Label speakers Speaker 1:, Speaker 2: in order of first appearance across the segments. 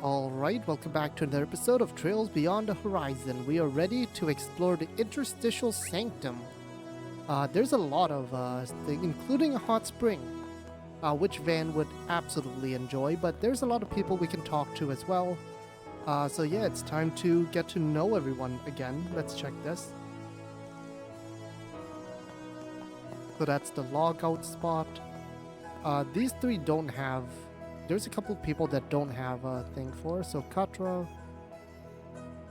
Speaker 1: Alright, welcome back to another episode of Trails Beyond the Horizon. We are ready to explore the interstitial sanctum. There's a lot of things, including a hot spring, which Van would absolutely enjoy, but there's a lot of people we can talk to as well. So yeah, it's time to get to know everyone again. Let's check this. So that's the logout spot. These three don't have... There's a couple of people that don't have a thing for. So Katra,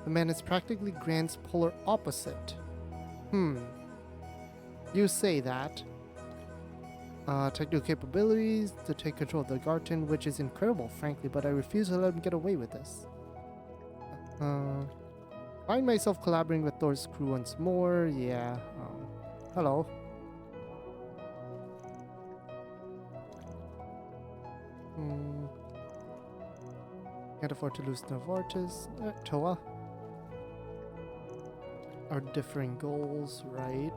Speaker 1: the man is practically Grant's polar opposite. You say that. Technical capabilities to take control of the garden, which is incredible, frankly, but I refuse to let him get away with this. Find myself collaborating with Thor's crew once more. Yeah. Hello. Can't afford to lose Novartis. Toa. Our differing goals, right?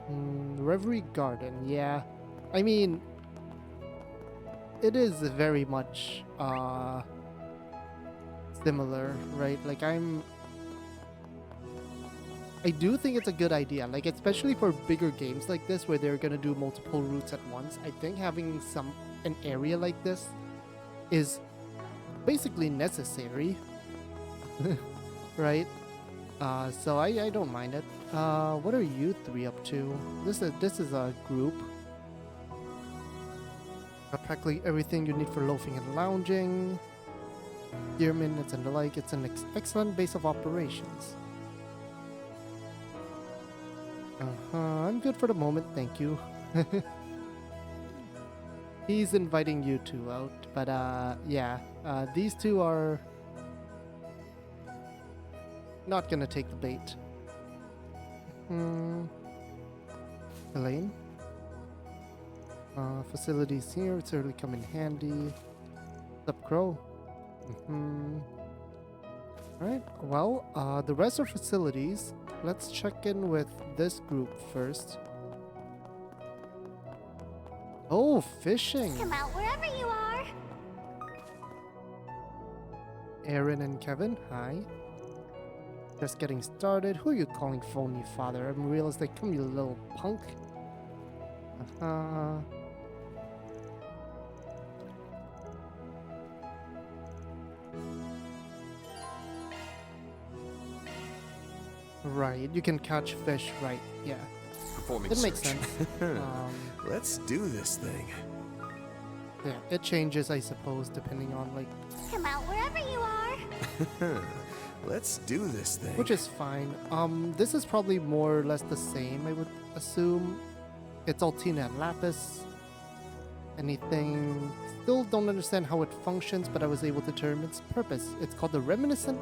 Speaker 1: Reverie Garden, yeah. I mean, it is very much similar, right? Like I do think it's a good idea, like especially for bigger games like this where they're gonna do multiple routes at once. I think having an area like this is basically necessary, right? So I don't mind it. What are you three up to? This is a group. Practically everything you need for loafing and lounging. Gear minutes and the like. It's an excellent base of operations. I'm good for the moment, thank you. He's inviting you two out, but yeah, these two are not gonna take the bait. Elaine? Facilities here, it's certainly come in handy. What's up, Crow? Alright, well, the rest are facilities. Let's check in with this group first. Oh, fishing!
Speaker 2: Come out wherever you are!
Speaker 1: Aaron and Kevin, hi. Just getting started. Who are you calling phony father? I'm realistic. Come, you little punk. Right, you can catch fish, right, yeah.
Speaker 3: Performing
Speaker 1: it makes
Speaker 3: search.
Speaker 1: sense.
Speaker 3: Let's do this thing.
Speaker 1: Yeah, it changes, I suppose, depending on, like...
Speaker 2: Come out wherever you are!
Speaker 3: Let's do this thing.
Speaker 1: Which is fine. This is probably more or less the same, I would assume. It's Altina and Lapis. Anything... Still don't understand how it functions, but I was able to determine its purpose. It's called the Reminiscent...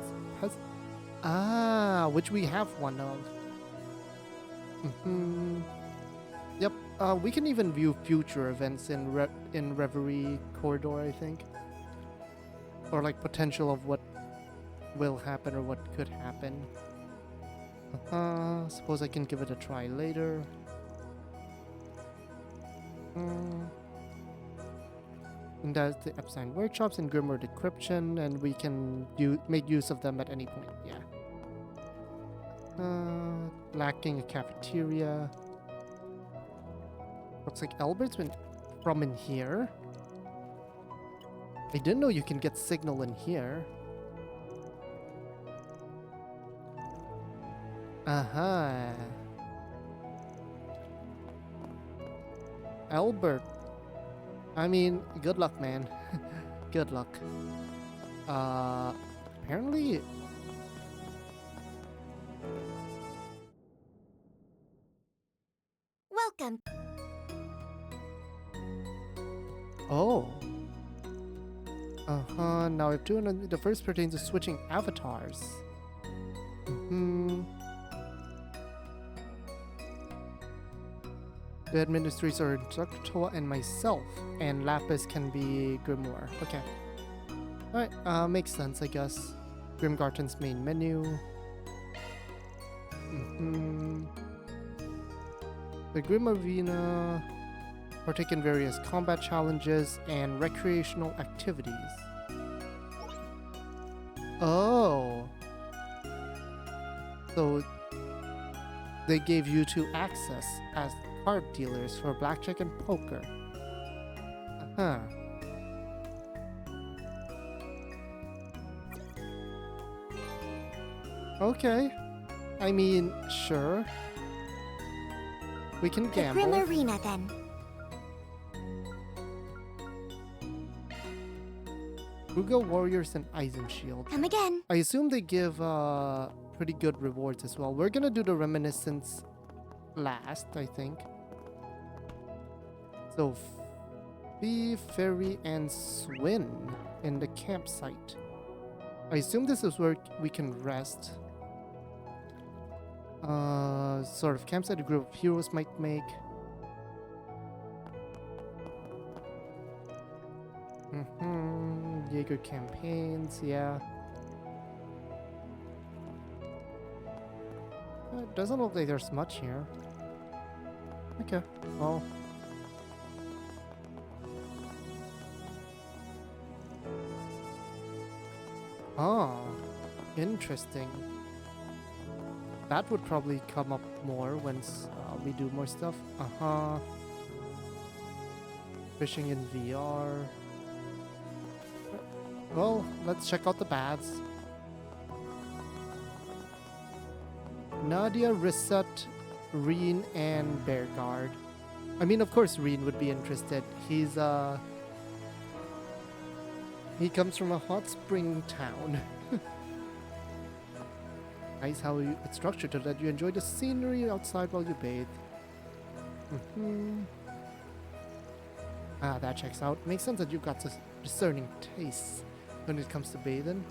Speaker 1: which we have one of. Yep, we can even view future events in Reverie Corridor, I think. Or like potential of what will happen or what could happen. Suppose I can give it a try later. And that's the Epstein workshops and Grimoire decryption, and we can make use of them at any point, yeah. Lacking a cafeteria. Looks like Albert's been from in here. I didn't know you can get signal in here. Albert. I mean, good luck, man. Good luck. Apparently...
Speaker 2: Welcome!
Speaker 1: Oh. Now if doing the first pertains to switching avatars. The administrators are Dr. Toa and myself, and Lapis can be Grimoire. Okay. Alright, makes sense, I guess. Grimgarten's main menu. The Grim Arena partake in various combat challenges and recreational activities. Oh. So they gave you two access as card dealers for blackjack and poker. Uh-huh. Okay. I mean, sure. We can
Speaker 2: The
Speaker 1: gamble.
Speaker 2: Grim Arena, then.
Speaker 1: Rugo Warriors and Eisenshield.
Speaker 2: Come again.
Speaker 1: I assume they give pretty good rewards as well. We're gonna do the Reminiscence last, I think. So, Fee, Ferry, and Swin in the campsite. I assume this is where we can rest. Sort of campsite a group of heroes might make. Jaeger campaigns, yeah. It doesn't look like there's much here. Okay, well. Oh, interesting. That would probably come up more once we do more stuff. Uh-huh. Fishing in VR. Well, let's check out the baths. Nadia, Risset, Reen, and Bearguard. I mean, of course Reen would be interested. He comes from a hot spring town. Nice how it's structured to let you enjoy the scenery outside while you bathe. Ah, that checks out. Makes sense that you've got discerning tastes when it comes to bathing.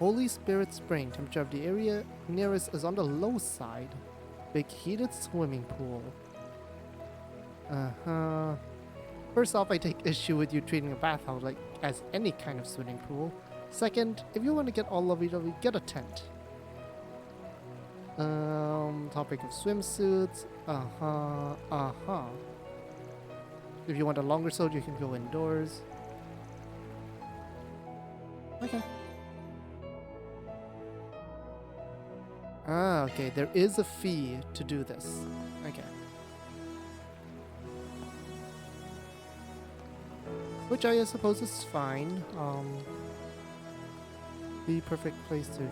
Speaker 1: Holy Spirit Spring. Temperature of the area nearest is on the low side. Big heated swimming pool. Uh-huh. First off, I take issue with you treating a bathhouse like as any kind of swimming pool. Second, if you want to get all lovey-dovey, get a tent. Topic of swimsuits. If you want a longer suit, you can go indoors. Okay. Ah, okay. There is a fee to do this. Okay. Which I suppose is fine. The perfect place to...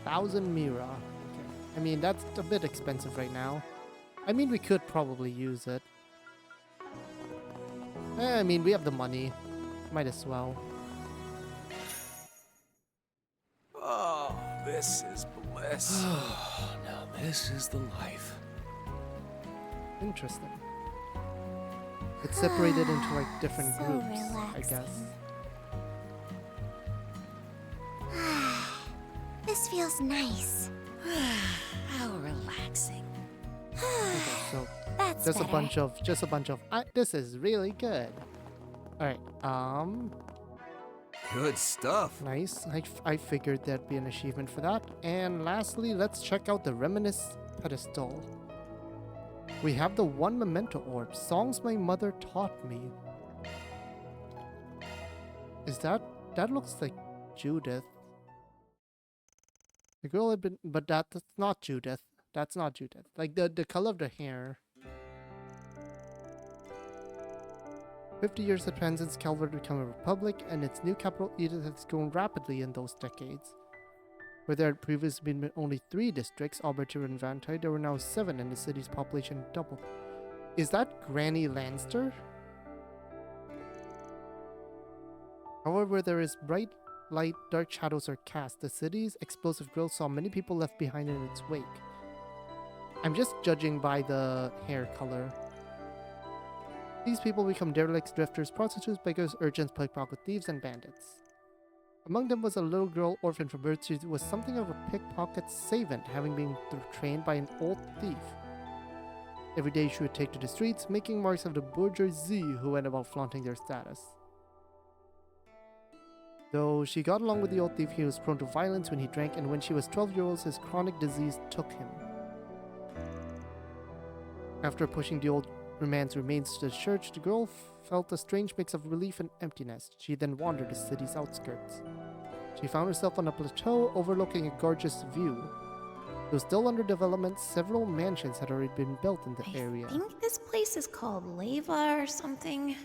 Speaker 1: 1,000 Mira. Okay. I mean, that's a bit expensive right now. I mean, we could probably use it. I mean, we have the money. Might as well.
Speaker 3: Oh, this is bliss.
Speaker 4: Now this is the life.
Speaker 1: Interesting. It's separated into like different
Speaker 2: So
Speaker 1: groups, I
Speaker 2: relaxing.
Speaker 1: guess.
Speaker 2: This feels nice.
Speaker 5: How relaxing.
Speaker 1: Okay, so
Speaker 2: That's
Speaker 1: just
Speaker 2: better.
Speaker 1: a bunch of. This is really good. All right.
Speaker 3: Good stuff.
Speaker 1: Nice. I figured there'd be an achievement for that. And lastly, let's check out the Reminisce pedestal. We have the one memento orb. Songs my mother taught me. Is that looks like Judith? The girl had been, but that's not Judith. That's not Judith. Like the color of the hair. 50 years had passed since Calvert became a republic, and its new capital Edith has grown rapidly in those decades. Where there had previously been only 3 districts, Alberta and Vantay, there were now 7, and the city's population doubled. Is that Granny Lanster? However, there is bright light, dark shadows are cast. The city's explosive growth saw many people left behind in its wake. I'm just judging by the hair color. These people become derelicts, drifters, prostitutes, beggars, urchins, pickpocket thieves, and bandits. Among them was a little girl orphaned from birth. She was something of a pickpocket savant, having been trained by an old thief. Every day she would take to the streets, making marks of the bourgeoisie who went about flaunting their status. Though she got along with the old thief, he was prone to violence when he drank, and when she was 12 years old, his chronic disease took him. After pushing the old man's remains to the church, the girl felt a strange mix of relief and emptiness. She then wandered the city's outskirts. She found herself on a plateau overlooking a gorgeous view. Though still under development, several mansions had already been built in the area.
Speaker 6: I think this place is called Leva or something.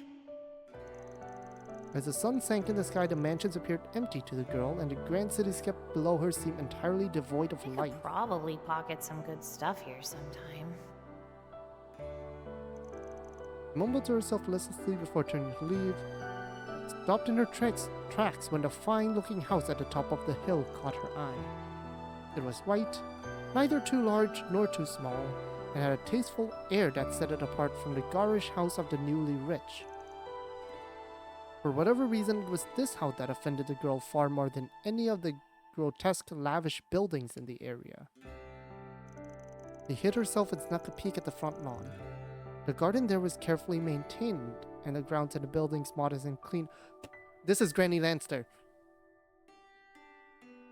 Speaker 1: As the sun sank in the sky, the mansions appeared empty to the girl, and the grand cityscape below her seemed entirely devoid of
Speaker 6: I
Speaker 1: life.
Speaker 6: could probably pocket some good stuff here sometime.
Speaker 1: She mumbled to herself listlessly before turning to leave. Stopped in her tracks when the fine-looking house at the top of the hill caught her eye. It was white, neither too large nor too small, and had a tasteful air that set it apart from the garish house of the newly rich. For whatever reason, it was this house that offended the girl far more than any of the grotesque, lavish buildings in the area. She hid herself and snuck a peek at the front lawn. The garden there was carefully maintained, and the grounds and the buildings modest and clean. This is Granny Lanster.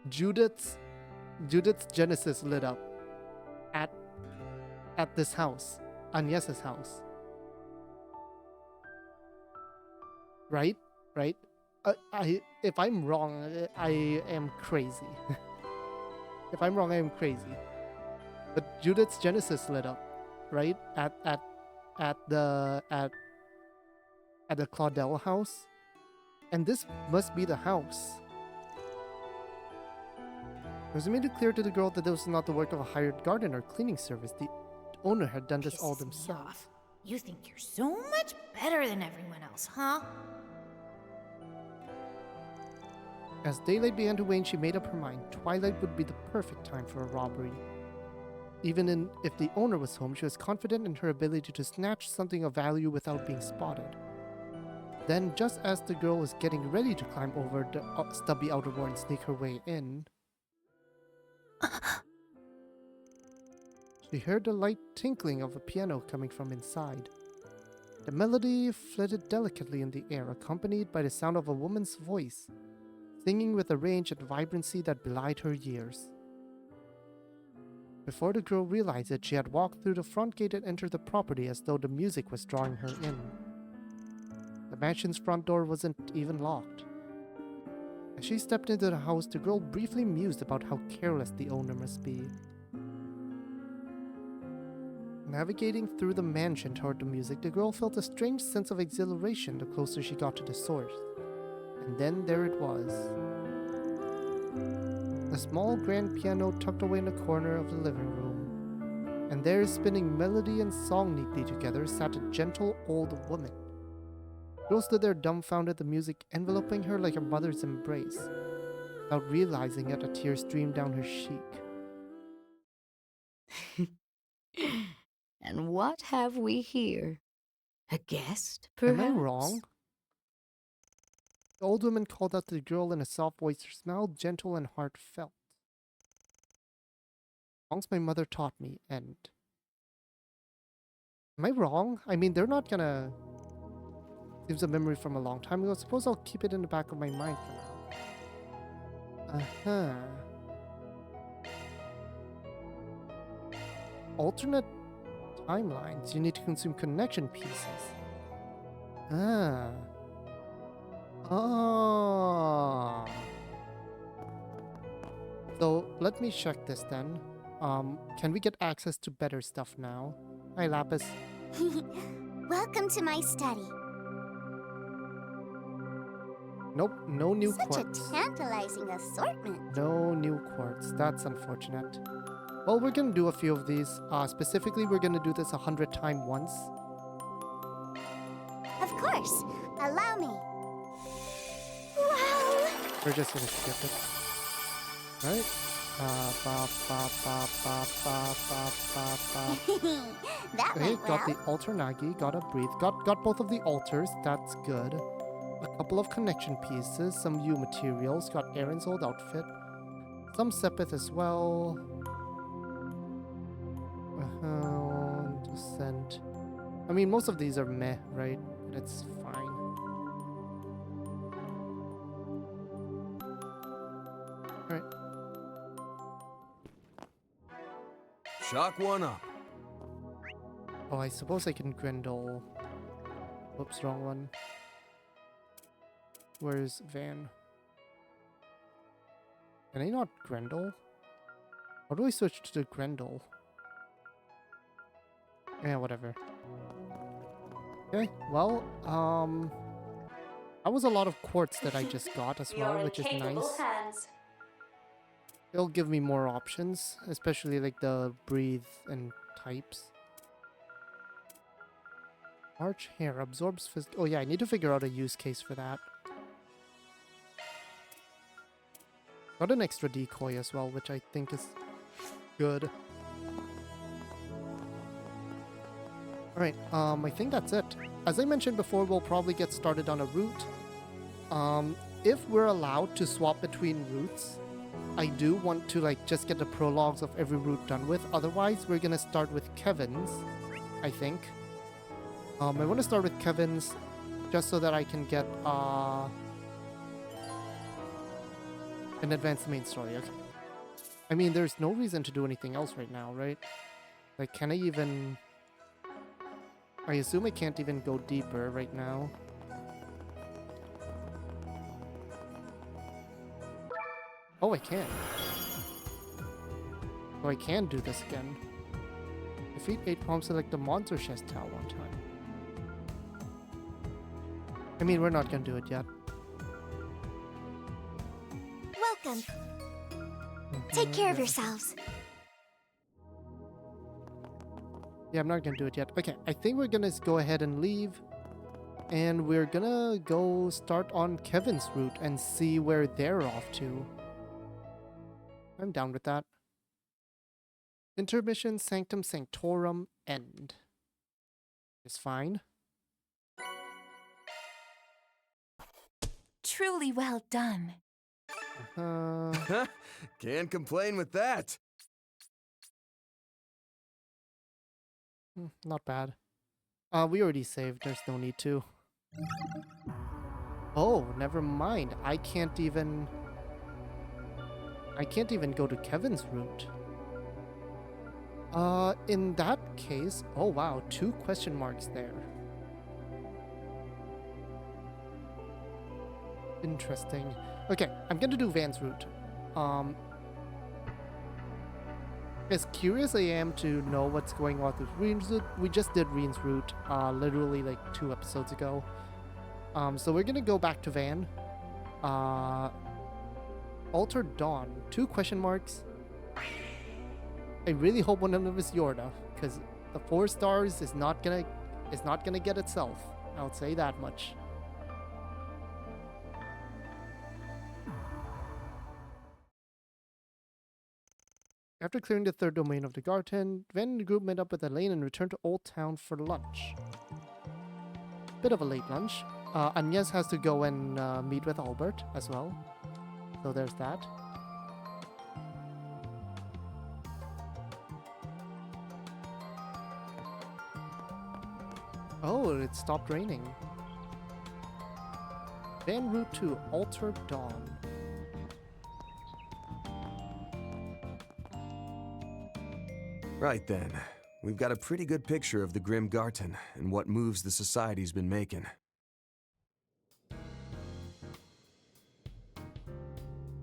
Speaker 1: Judith's Genesis lit up at this house, Agnes's house. Right? If I'm wrong, I am crazy. If I'm wrong, I am crazy. But Judith's Genesis lit up, right? At the Claudel house, and this must be the house. It was made it clear to the girl that this was not the work of a hired gardener or cleaning service. The owner had done this all
Speaker 6: Pisses me
Speaker 1: themselves.
Speaker 6: off. You think you're so much better than everyone else, huh?
Speaker 1: As daylight began to wane, she made up her mind. Twilight would be the perfect time for a robbery. Even if the owner was home, she was confident in her ability to snatch something of value without being spotted. Then, just as the girl was getting ready to climb over the stubby outer wall and sneak her way in, she heard the light tinkling of a piano coming from inside. The melody flitted delicately in the air, accompanied by the sound of a woman's voice, singing with a range and vibrancy that belied her years. Before the girl realized it, she had walked through the front gate and entered the property as though the music was drawing her in. The mansion's front door wasn't even locked. As she stepped into the house, the girl briefly mused about how careless the owner must be. Navigating through the mansion toward the music, the girl felt a strange sense of exhilaration the closer she got to the source. And then there it was. A small grand piano tucked away in the corner of the living room. And there, spinning melody and song neatly together, sat a gentle old woman. The girl stood there dumbfounded, the music enveloping her like a mother's embrace. Without realizing it, a tear streamed down her cheek.
Speaker 5: And what have we here? A guest, perhaps?
Speaker 1: Am I wrong? The old woman called out to the girl in a soft voice, her smile gentle and heartfelt. Songs my mother taught me, and... Am I wrong? I mean, they're not gonna... Seems a memory from a long time ago. Suppose I'll keep it in the back of my mind for now. Uh-huh. Alternate timelines. You need to consume connection pieces. Ah. Oh. So let me check this then. Can we get access to better stuff now? Hi, Lapis.
Speaker 2: Welcome to my study.
Speaker 1: Nope, no new
Speaker 2: Such
Speaker 1: quartz.
Speaker 2: a tantalizing assortment.
Speaker 1: No new quartz. That's unfortunate. Well, we're gonna do a few of these. Specifically, we're gonna do this 100 times once.
Speaker 2: Of course. Allow me. Wow!
Speaker 1: We're just gonna skip it. Right?
Speaker 2: That
Speaker 1: Okay,
Speaker 2: went
Speaker 1: got
Speaker 2: well.
Speaker 1: the altar Nagi, got a breathe, got both of the altars, that's good. A couple of connection pieces, some U materials, got Aaron's old outfit, some Sepith as well. Descent. I mean, most of these are meh, right? That's fine. Alright.
Speaker 3: Shock one up.
Speaker 1: Oh, I suppose I can Grendel. Oops, wrong one. Where's Van? Can I not Grendel? How do I switch to Grendel? Yeah, whatever. Okay, well, that was a lot of quartz that I just got as well, which is nice. It'll give me more options, especially like the breathe and types. Arch hair absorbs oh yeah, I need to figure out a use case for that. Got an extra decoy as well, which I think is good. Alright, I think that's it. As I mentioned before, we'll probably get started on a route. If we're allowed to swap between routes, I do want to like just get the prologues of every route done with. Otherwise, we're gonna start with Kevin's, I think. I want to start with Kevin's just so that I can get an advanced main story. Okay. I mean, there's no reason to do anything else right now, right? Like, can I even... I assume I can't even go deeper right now. Oh, I can. Oh, I can do this again. Defeat 8 palms, select the monster chest tile one time. I mean, we're not gonna do it yet.
Speaker 2: Welcome. Take care of yourselves.
Speaker 1: Yeah, I'm not gonna do it yet. Okay, I think we're gonna go ahead and leave. And we're gonna go start on Kevin's route and see where they're off to. I'm down with that. Intermission, Sanctum Sanctorum, End. Is fine.
Speaker 6: Truly well done.
Speaker 3: Can't complain with that.
Speaker 1: Not bad. We already saved. There's no need to. Oh, never mind. I can't even go to Kevin's route. In that case... Oh, wow. 2 question marks there. Interesting. Okay, I'm gonna do Van's route. As curious I am to know what's going on with Reen's route. We just did Reen's route, literally like 2 episodes ago. So we're gonna go back to Van. Altered Dawn. 2 question marks. I really hope one of them is Yorda, because the 4 stars is not gonna get itself. I'll say that much. After clearing the 3rd domain of the garden, Van and the group met up with Elaine and returned to Old Town for lunch. Bit of a late lunch. Agnes has to go and meet with Albert as well. So there's that. Oh, it stopped raining. Van route to Altered Dawn.
Speaker 3: Right then. We've got a pretty good picture of the Grim Garten and what moves the society's been making.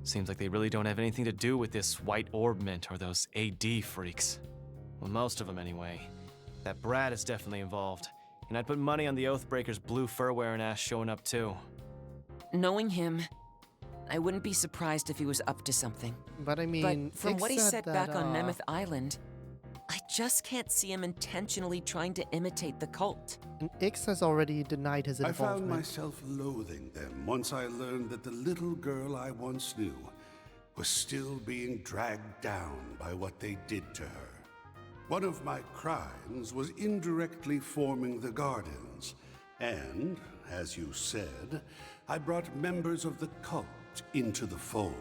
Speaker 4: Seems like they really don't have anything to do with this White Orb Mint or those AD freaks. Well, most of them anyway. That Brad is definitely involved. And I'd put money on the Oathbreaker's blue fur-wearing ass showing up too.
Speaker 7: Knowing him, I wouldn't be surprised if he was up to something.
Speaker 1: But I mean,
Speaker 7: But from
Speaker 1: Ix
Speaker 7: what he said
Speaker 1: that,
Speaker 7: back on Nemeth Island, I just can't see him intentionally trying to imitate the cult.
Speaker 1: And Ix has already denied his
Speaker 8: I
Speaker 1: involvement.
Speaker 8: found myself loathing them once I learned that the little girl I once knew was still being dragged down by what they did to her. One of my crimes was indirectly forming the Gardens, and, as you said, I brought members of the cult into the fold.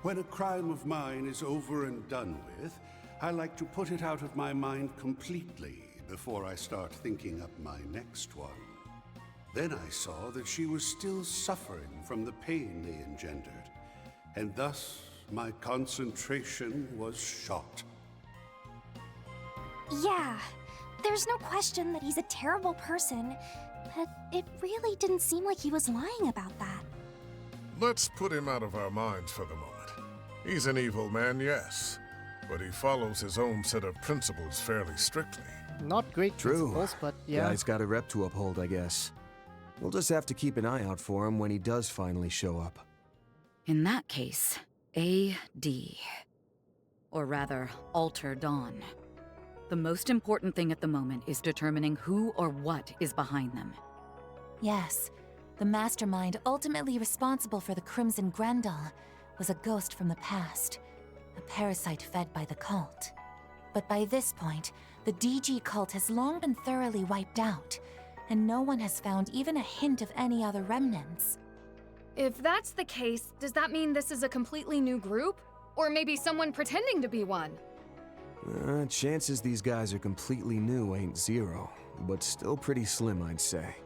Speaker 8: When a crime of mine is over and done with, I like to put it out of my mind completely before I start thinking up my next one. Then I saw that she was still suffering from the pain they engendered, and thus my concentration was shot.
Speaker 2: Yeah, There's no question that he's a terrible person, but it really didn't seem like he was lying about that.
Speaker 9: Let's put him out of our minds for the moment. He's an evil man, yes, but he follows his own set of principles fairly strictly.
Speaker 1: Not great
Speaker 3: True.
Speaker 1: principles, but yeah.
Speaker 3: Guy's got a rep to uphold, I guess. We'll just have to keep an eye out for him when he does finally show up.
Speaker 5: In that case, AD. Or rather, Alter Dawn. The most important thing at the moment is determining who or what is behind them.
Speaker 10: Yes, the mastermind ultimately responsible for the Crimson Grendel was a ghost from the past, a parasite fed by the cult. But by this point, the DG cult has long been thoroughly wiped out, and no one has found even a hint of any other remnants.
Speaker 11: If that's the case, does that mean this is a completely new group? Or maybe someone pretending to be one?
Speaker 3: Chances these guys are completely new ain't zero, but still pretty slim, I'd say.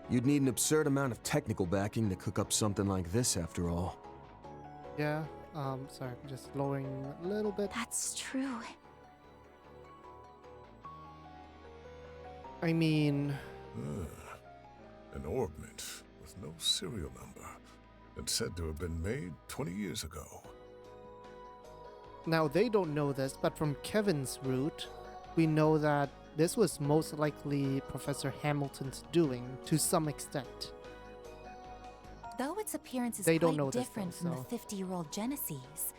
Speaker 3: You'd need an absurd amount of technical backing to cook up something like this, after all.
Speaker 1: Yeah, sorry, I'm just lowering a little bit.
Speaker 2: That's true.
Speaker 1: I mean...
Speaker 9: An orbment with no serial number, and said to have been made 20 years ago.
Speaker 1: Now, they don't know this, but from Kevin's route, we know that this was most likely Professor Hamilton's doing, to some extent.
Speaker 10: Though its appearance is
Speaker 1: They don't
Speaker 10: quite
Speaker 1: know this,
Speaker 10: different
Speaker 1: though,
Speaker 10: from the 50-year-old Genesis,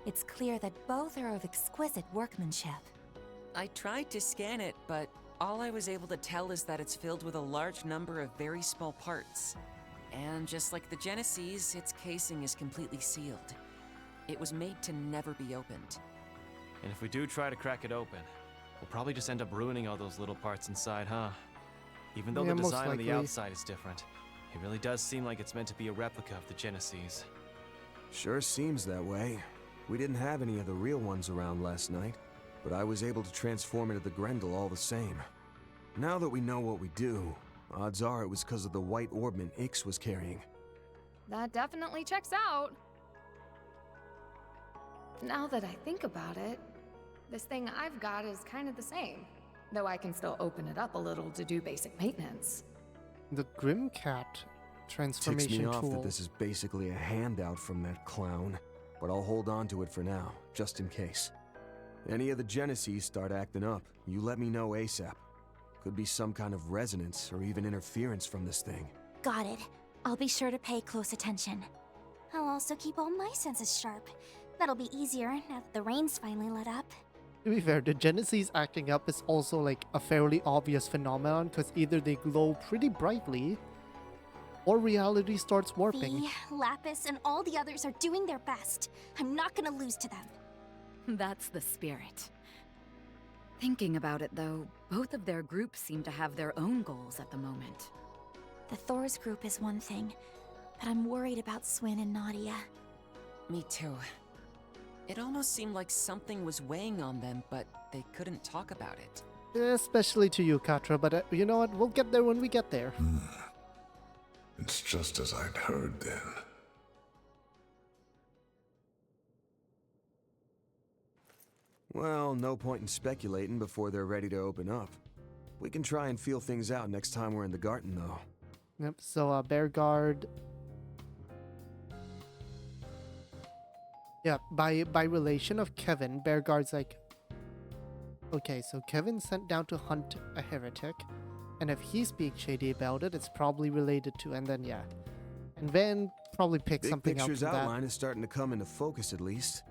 Speaker 10: it's clear that both are of exquisite workmanship.
Speaker 7: I tried to scan it, but all I was able to tell is that it's filled with a large number of very small parts. And just like the Genesis, its casing is completely sealed. It was made to never be opened.
Speaker 4: And if we do try to crack it open, we'll probably just end up ruining all those little parts inside, huh? Even though
Speaker 1: Yeah,
Speaker 4: the
Speaker 1: most
Speaker 4: design on the
Speaker 1: likely.
Speaker 4: outside is different, it really does seem like it's meant to be a replica of the Genesis.
Speaker 3: Sure seems that way. We didn't have any of the real ones around last night, but I was able to transform into the Grendel all the same. Now that we know what we do, odds are it was because of the white orbment Ix was carrying.
Speaker 11: That definitely checks out. Now that I think about it, this thing I've got is kind of the same, though I can still open it up a little to do basic maintenance.
Speaker 1: The Grimcat
Speaker 3: Ticks
Speaker 1: transformation
Speaker 3: me off
Speaker 1: tool.
Speaker 3: that this is basically a handout from that clown, but I'll hold on to it for now, just in case. Any of the Genesis start acting up, you let me know ASAP. Could be some kind of resonance or even interference from this thing.
Speaker 2: Got it. I'll be sure to pay close attention. I'll also keep all my senses sharp. That'll be easier now that the rain's finally let up.
Speaker 1: To be fair, the Genesis acting up is also like a fairly obvious phenomenon because either they glow pretty brightly or reality starts warping.
Speaker 2: V, Lapis, and all the others are doing their best. I'm not gonna lose to them.
Speaker 5: That's the spirit. Thinking about it, though, both of their groups seem to have their own goals at the moment.
Speaker 2: The Thor's group is one thing, but I'm worried about Swin and Nadia.
Speaker 7: Me too. It almost seemed like something was weighing on them, but they couldn't talk about it.
Speaker 1: Especially to you, Katra, but you know what? We'll get there when we get there.
Speaker 9: It's just as I'd heard then.
Speaker 3: Well, no point in speculating before they're ready to open up. We can try and feel things out next time we're in the garden, though.
Speaker 1: Yep, so Bear Guard. Yeah, by relation of Kevin, Bear Guard's like, okay, so Kevin sent down to hunt a heretic, and if he speaks shady about it, it's probably related to, and then yeah. And then probably pick
Speaker 3: Big
Speaker 1: something out
Speaker 3: picture's
Speaker 1: from that.
Speaker 3: outline is starting to come into focus at least.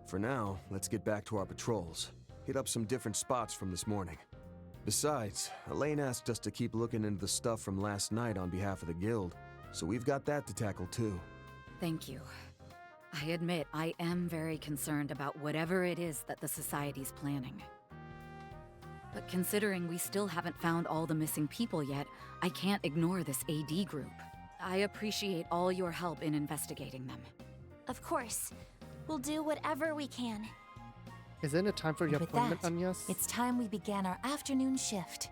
Speaker 3: For now, let's get back to our patrols. Hit up some different spots from this morning. Besides, Elaine asked us to keep looking into the stuff from last night on behalf of the guild, so we've got that to tackle too.
Speaker 5: Thank you. I admit I am very concerned about whatever it is that the Society's planning. But considering we still haven't found all the missing people yet, I can't ignore this AD group. I appreciate all your help in investigating them.
Speaker 2: Of course. We'll do whatever we can.
Speaker 1: Isn't it time for your
Speaker 10: With
Speaker 1: appointment,
Speaker 10: that,
Speaker 1: Anyas?
Speaker 10: it's time we began our afternoon shift.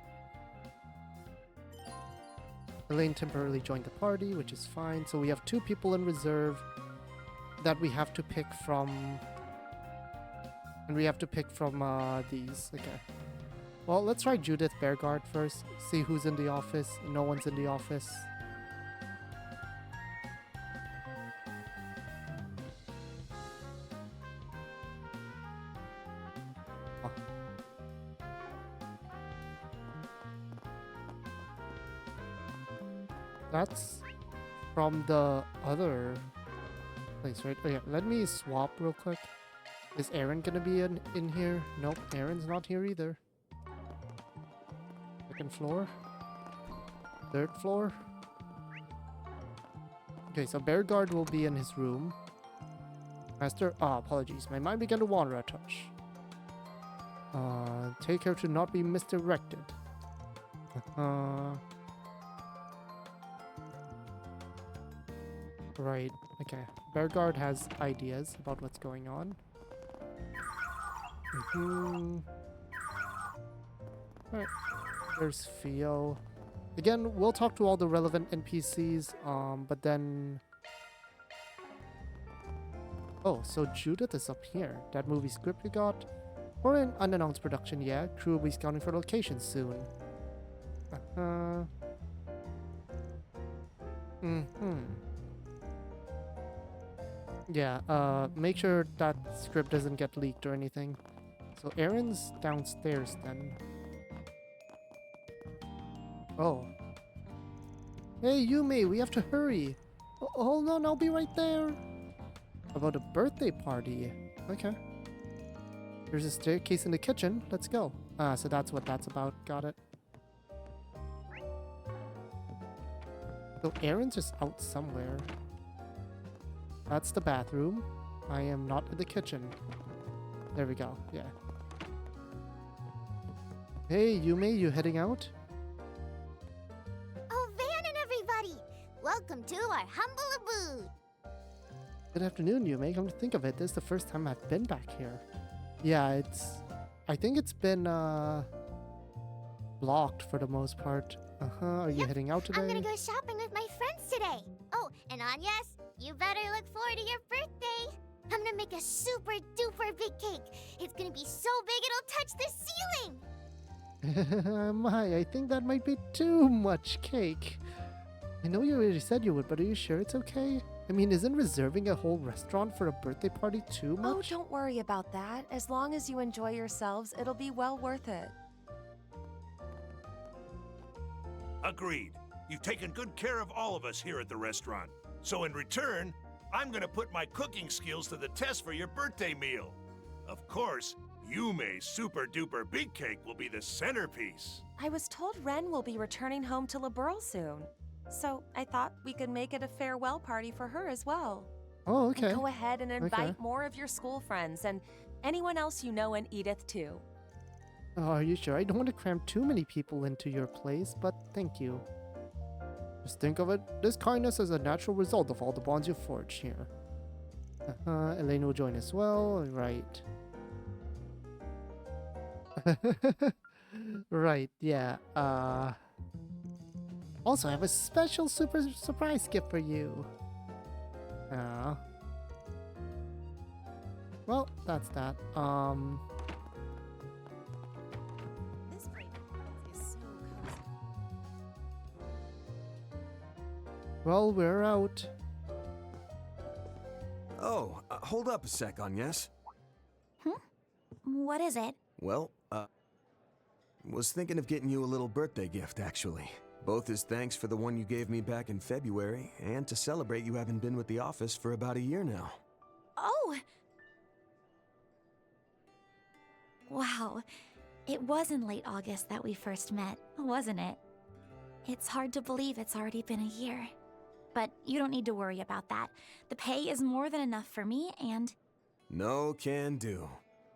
Speaker 1: Elaine temporarily joined the party, which is fine. So we have 2 people in reserve that we have to pick from. And we have to pick from these. Okay. Well, let's try Judith Bearguard first. See who's in the office. No one's in the office. Oh. That's from the other place, right? Oh yeah, let me swap real quick. Is Aaron gonna be in here? Nope, Aaron's not here either. Second floor. Third floor. Okay, so Bearguard will be in his room. Master, apologies. My mind began to wander a touch. Take care to not be misdirected. Right, okay. Bearguard has ideas about what's going on. Alright, there's Theo. Again, we'll talk to all the relevant NPCs, but then... Oh, so Judith is up here. That movie script you got? Or an unannounced production, yeah. Crew will be scouting for locations soon. Yeah, make sure that script doesn't get leaked or anything. So Aaron's downstairs then. Oh. Hey, Yume, we have to hurry. Hold on, I'll be right there. About a birthday party. Okay. There's a staircase in the kitchen. Let's go. So that's what that's about. Got it. So Aaron's just out somewhere. That's the bathroom. I am not in the kitchen. There we go. Yeah. Hey, Yume, you heading out?
Speaker 12: Oh, Van and everybody! Welcome to our humble abode.
Speaker 1: Good afternoon, Yume. Come to think of it, this is the first time I've been back here. Yeah, I think it's been, blocked for the most part. Are you heading out today?
Speaker 12: I'm gonna go shopping with my friends today. Oh, and Anyas, you better look forward to your birthday. I'm gonna make a super duper big cake. It's gonna be so big it'll touch the ceiling.
Speaker 1: My, I think that might be too much cake. I know you already said you would, but are you sure it's okay? I mean, isn't reserving a whole restaurant for a birthday party too much?
Speaker 13: Oh, don't worry about that. As long as you enjoy yourselves, it'll be well worth it.
Speaker 14: Agreed. You've taken good care of all of us here at the restaurant. So in return, I'm gonna put my cooking skills to the test for your birthday meal. Of course, Yume's super duper big cake will be the centerpiece.
Speaker 13: I was told Renne will be returning home to Liberl soon. So I thought we could make it a farewell party for her as well.
Speaker 1: Oh, okay.
Speaker 13: And go ahead and invite more of your school friends and anyone else you know in Edith too.
Speaker 1: Oh, are you sure? I don't want to cram too many people into your place, but thank you. Just think of it, this kindness is a natural result of all the bonds you've forged here. Elaine will join as well, right. Right, yeah, Also, I have a special super surprise gift for you. Well, that's that.
Speaker 13: This place is so cozy.
Speaker 1: Well, we're out.
Speaker 3: Oh, hold up a sec, Agnes.
Speaker 2: What is it?
Speaker 3: Well, was thinking of getting you a little birthday gift, actually. Both as thanks for the one you gave me back in February, and to celebrate you haven't been with the office for about a year now.
Speaker 2: Oh! Wow. It was in late August that we first met, wasn't it? It's hard to believe it's already been a year. But you don't need to worry about that. The pay is more than enough for me, and...
Speaker 3: No can do.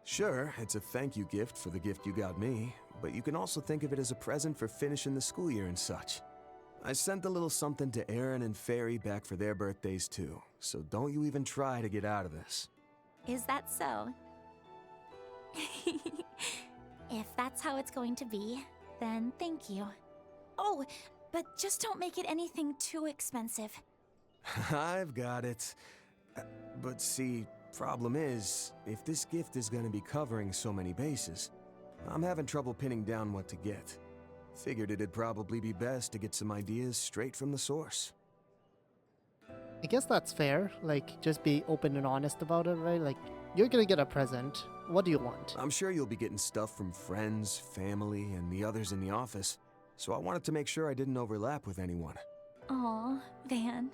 Speaker 3: Sure, it's a thank you gift for the gift you got me, but you can also think of it as a present for finishing the school year and such. I sent a little something to Aaron and Fairy back for their birthdays too, so don't you even try to get out of this.
Speaker 2: Is that so? If that's how it's going to be, then thank you. Oh, but just don't make it anything too expensive.
Speaker 3: I've got it. But see, problem is, if this gift is gonna be covering so many bases, I'm having trouble pinning down what to get. Figured it'd probably be best to get some ideas straight from the source.
Speaker 1: I guess that's fair. Like, just be open and honest about it, right? Like, you're gonna get a present. What do you want?
Speaker 3: I'm sure you'll be getting stuff from friends, family, and the others in the office, so I wanted to make sure I didn't overlap with anyone.
Speaker 2: Aw, Van.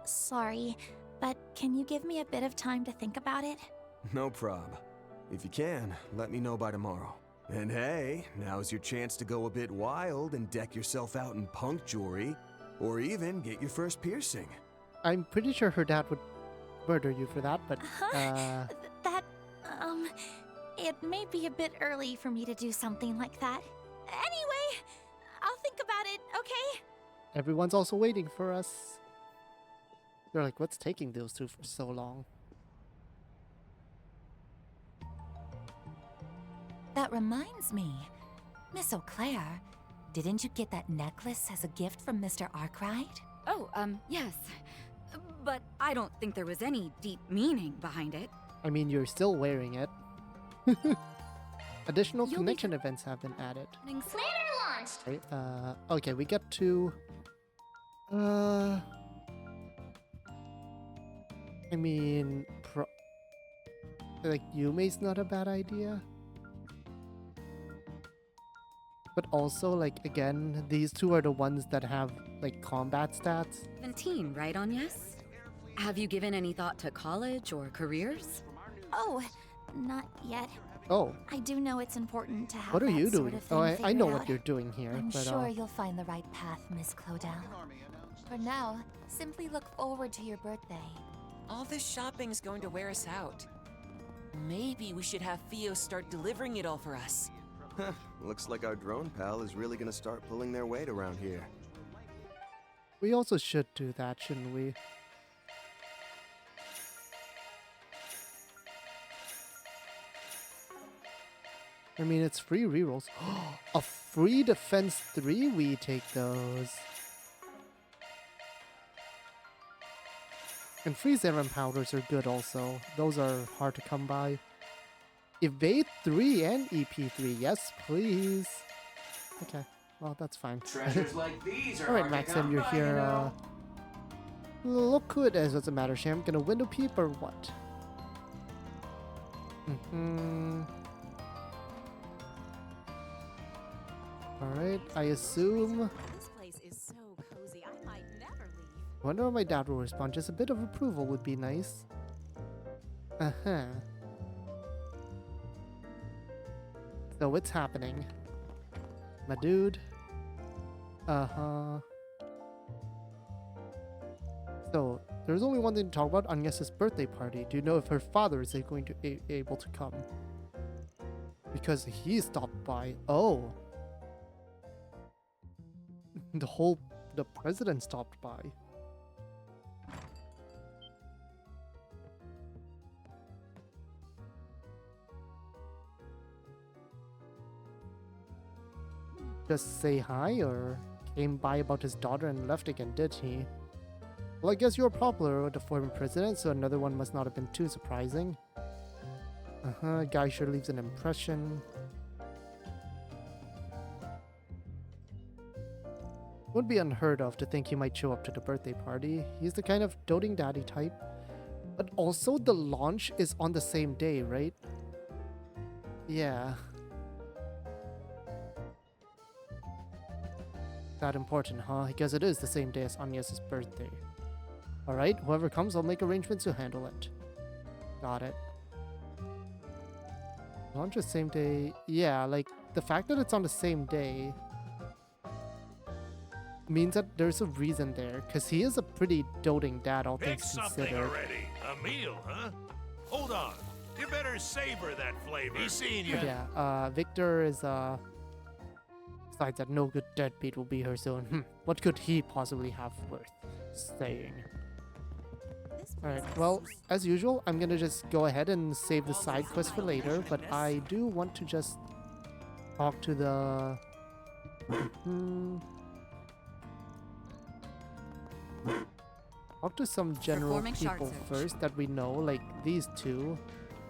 Speaker 2: Sorry, but can you give me a bit of time to think about it?
Speaker 3: No prob. If you can, let me know by tomorrow. And hey, now's your chance to go a bit wild and deck yourself out in punk jewelry, or even get your first piercing.
Speaker 1: I'm pretty sure her dad would murder you for that, but
Speaker 2: it may be a bit early for me to do something like that. Anyway, I'll think about it, okay?
Speaker 1: everyone's also waiting for us. They're like, what's taking those two for so long?
Speaker 10: That reminds me. Miss O'Clair, didn't you get that necklace as a gift from Mr. Arkwright?
Speaker 5: Oh, yes. But I don't think there was any deep meaning behind it.
Speaker 1: I mean, you're still wearing it. Additional connection events have been added.
Speaker 12: Planner launched!
Speaker 1: Right, okay, we get to... I mean... like, Yume's not a bad idea. But also, like, again, these two are the ones that have, like, combat stats.
Speaker 5: 17, right, Agnes? Have you given any thought to college or careers?
Speaker 2: Oh, not yet.
Speaker 1: Oh.
Speaker 2: I do know it's important to have
Speaker 1: What are
Speaker 2: that
Speaker 1: you
Speaker 2: sort
Speaker 1: doing?
Speaker 2: of thing
Speaker 1: Oh, I
Speaker 2: figured
Speaker 1: know
Speaker 2: out.
Speaker 1: what you're doing here.
Speaker 10: I'm
Speaker 1: but,
Speaker 10: sure you'll find the right path, Miss Claudel. For now, simply look forward to your birthday.
Speaker 7: All this shopping's going to wear us out. Maybe we should have Theo start delivering it all for us.
Speaker 3: Looks like our drone pal is really gonna start pulling their weight around here.
Speaker 1: We also should do that, shouldn't we? I mean, it's free rerolls. A free defense 3? We take those. And free serum powders are good also. Those are hard to come by. Evade 3 and EP3. Yes, please. Okay. Well, that's fine.
Speaker 15: Treasures like these are
Speaker 1: Alright,
Speaker 15: hard to
Speaker 1: Maxim,
Speaker 15: come
Speaker 1: you're
Speaker 15: by,
Speaker 1: here.
Speaker 15: you know.
Speaker 1: Look who it is. Doesn't matter, Sham. Gonna window peep or what? Alright, I assume...
Speaker 16: This place is so cozy, I might never leave.
Speaker 1: Wonder how my dad will respond. Just a bit of approval would be nice. Uh-huh. So what's happening? My dude. Uh-huh. So, there's only one thing to talk about, Agnes's birthday party. Do you know if her father is going to be able to come? Because he stopped by. Oh. The president stopped by. Just say hi, or came by about his daughter and left again, did he? Well, I guess you're popular with the former president, so another one must not have been too surprising. Uh-huh, guy sure leaves an impression. Would be unheard of to think he might show up to the birthday party. He's the kind of doting daddy type. But also the launch is on the same day, right? Yeah. That important, huh? Because it is the same day as Agnes's birthday. Alright, whoever comes, I'll make arrangements to handle it. Got it. Launch the same day. Yeah, like, the fact that it's on the same day means that there's a reason there, because he is a pretty doting dad, all
Speaker 14: Pick
Speaker 1: things
Speaker 14: something
Speaker 1: considered.
Speaker 14: already. A meal, huh? Hold on. You better savor that flavor. He's seeing you.
Speaker 1: But yeah, Victor is, decides that no good deadbeat will be here soon. What could he possibly have worth saying? Alright, well, as usual, I'm gonna just go ahead and save the side quest for later, but I do want to just talk to the... talk to some general
Speaker 5: Performing
Speaker 1: people
Speaker 5: shard search.
Speaker 1: first that we know, like these two.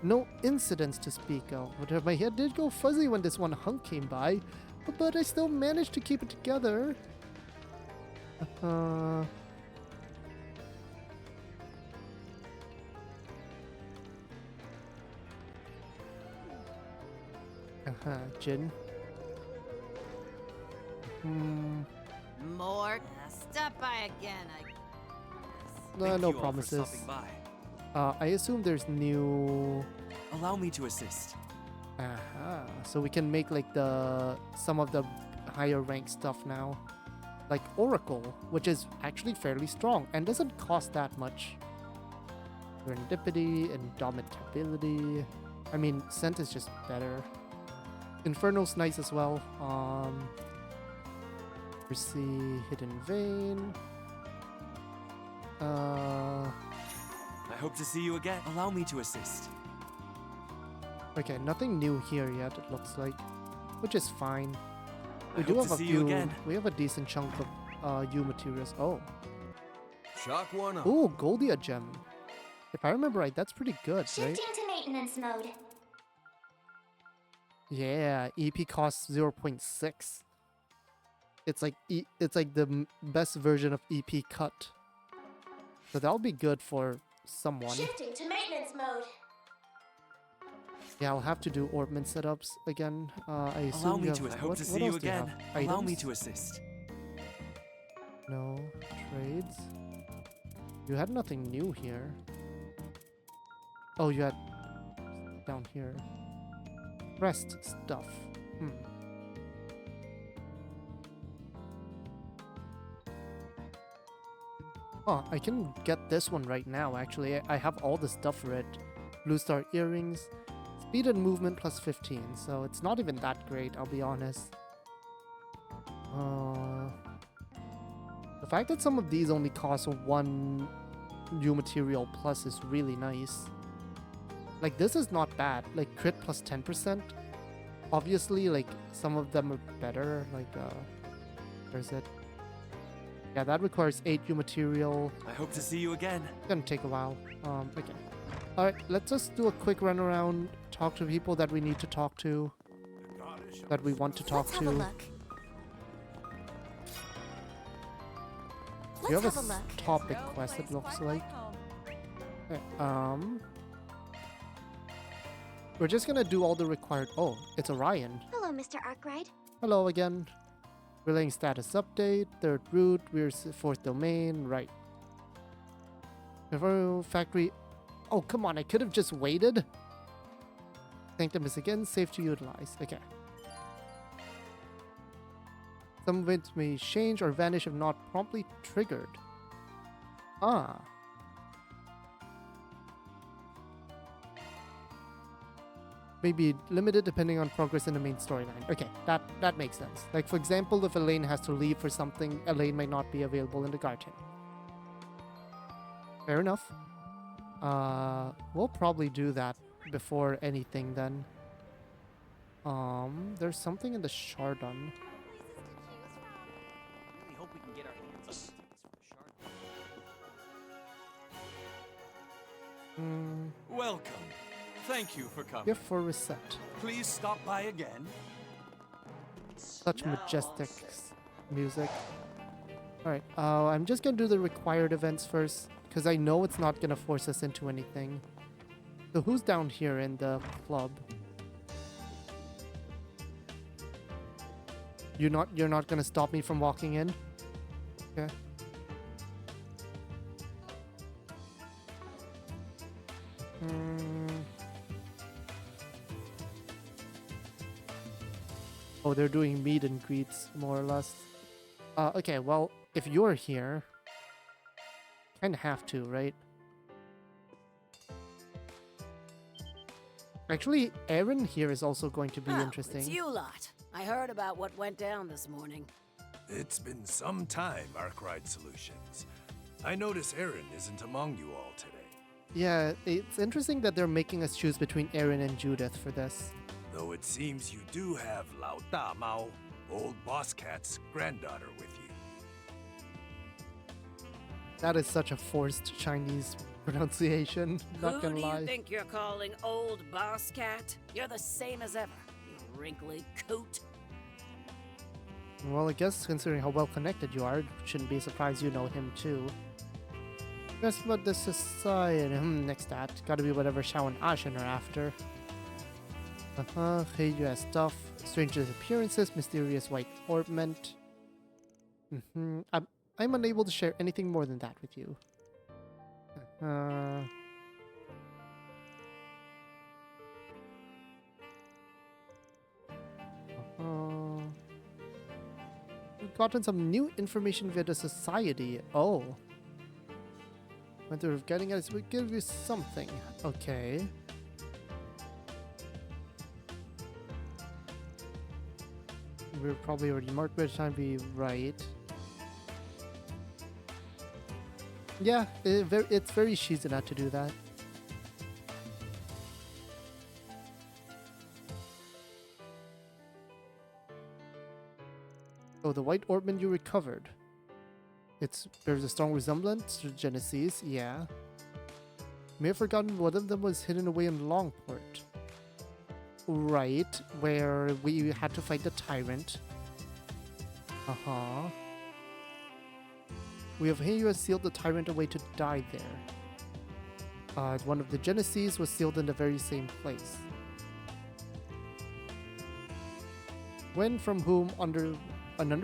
Speaker 1: No incidents to speak of, but my head did go fuzzy when this one hunk came by, but I still managed to keep it together. Gin.
Speaker 16: More? Stop by again, I guess.
Speaker 1: No promises. I assume there's new...
Speaker 15: Allow me to assist.
Speaker 1: So we can make like some of the higher rank stuff now. Like Oracle, which is actually fairly strong and doesn't cost that much. Serendipity, Indomitability. I mean, Scent is just better. Inferno's nice as well. Mercy, Hidden Vein.
Speaker 15: I hope to see you again. Allow me to assist.
Speaker 1: Okay, nothing new here yet, it looks like. Which is fine. We
Speaker 15: I
Speaker 1: do
Speaker 15: hope
Speaker 1: have
Speaker 15: to
Speaker 1: a
Speaker 15: see
Speaker 1: few.
Speaker 15: you again.
Speaker 1: We have a decent chunk of U materials. Oh.
Speaker 3: Shock one up.
Speaker 1: Ooh, Goldia gem. If I remember right, that's pretty good, right?
Speaker 12: Shifting to maintenance mode.
Speaker 1: Yeah, EP costs 0.6. It's like the best version of EP cut. So that'll be good for someone.
Speaker 12: Shifting to maintenance mode.
Speaker 1: Yeah, I'll have to do Orbment setups again. I assume
Speaker 15: Allow me
Speaker 1: you
Speaker 15: to.
Speaker 1: have,
Speaker 15: I hope
Speaker 1: what,
Speaker 15: to
Speaker 1: what
Speaker 15: see you
Speaker 1: else do you
Speaker 15: again.
Speaker 1: have?
Speaker 15: Allow me
Speaker 1: Items?
Speaker 15: to assist.
Speaker 1: No trades. You had nothing new here. Oh, you had down here. Rest stuff. Oh, I can get this one right now, actually. I have all the stuff for it. Blue Star Earrings. Speed and movement plus 15, so it's not even that great, I'll be honest. The fact that some of these only cost 1 new material plus is really nice. Like, this is not bad. Like, crit plus 10%. Obviously, like, some of them are better. Like, where's it? Yeah, that requires 8 new material.
Speaker 15: I hope to see you again.
Speaker 1: It's gonna take a while. Okay. Alright, let's just do a quick run around, talk to people that we need to talk to, that we want to talk
Speaker 2: Let's
Speaker 1: to.
Speaker 2: have a look.
Speaker 1: You have
Speaker 2: Let's
Speaker 1: a
Speaker 2: have a look.
Speaker 1: topic quest, it looks like. Okay, we're just gonna do all the required... Oh, it's Orion.
Speaker 12: Hello, Mr. Arkwright.
Speaker 1: Hello again. Relaying status update, 3rd route, we're 4th domain, right. Referral factory... Oh, come on, I could have just waited. Sanctum is again safe to utilize. Okay. Some events may change or vanish if not promptly triggered. Ah. May be limited depending on progress in the main storyline. Okay, that makes sense. Like, for example, if Elaine has to leave for something, Elaine might not be available in the garden. Fair enough. We'll probably do that before anything then. There's something in the Chardon.
Speaker 15: Really hope we can get our hands on tickets for Chardon.
Speaker 17: Welcome. Thank you for coming.
Speaker 1: Gift for reset.
Speaker 17: Please stop by again.
Speaker 1: Such majestic music. Alright, I'm just gonna do the required events first, because I know it's not gonna force us into anything. So who's down here in the club? You're not gonna stop me from walking in? Okay. Oh, they're doing meet and greets, more or less. Okay, well, if you're here, kind of have to, right? Actually, Aaron here is also going to be interesting.
Speaker 18: It's you lot. I heard about what went down this morning.
Speaker 14: It's been some time, Arkwright Solutions. I notice Aaron isn't among you all today.
Speaker 1: Yeah, it's interesting that they're making us choose between Aaron and Judith for this.
Speaker 14: Though it seems you do have Lao Da Mao, old Boss Cat's granddaughter, with you.
Speaker 1: That is such a forced Chinese pronunciation. Not
Speaker 18: Who
Speaker 1: gonna
Speaker 18: do
Speaker 1: lie.
Speaker 18: you think you're calling old boss cat? You're the same as ever, you wrinkly coot.
Speaker 1: Well, I guess considering how well connected you are, it shouldn't be a surprise you know him too. Guess what the society. Next that. Gotta be whatever Xiao and Ashen are after. Hyleo has stuff. Strange disappearances, mysterious white orbment. I'm unable to share anything more than that with you. We've gotten some new information via the society. Oh. What they're getting at is we give you something. Okay. We're probably already marked by the time we write. Yeah, it's very Shizuna to do that. Oh, the white orbment you recovered. There's a strong resemblance to Genesis, yeah. May have forgotten one of them was hidden away in Longport. Right, where we had to fight the tyrant. We have Hyleo sealed the tyrant away to die there. One of the Genesis was sealed in the very same place. When, from whom, under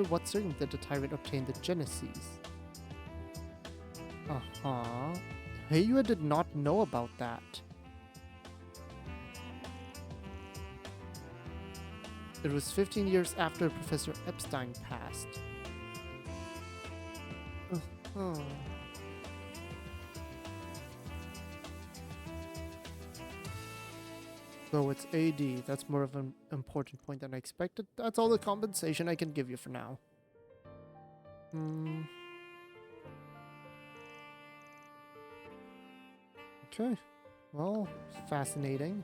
Speaker 1: what circumstance did the tyrant obtain the Genesis? Hyleo did not know about that. It was 15 years after Professor Epstein passed. So it's AD. That's more of an important point than I expected. That's all the compensation I can give you for now. Okay. Well, fascinating.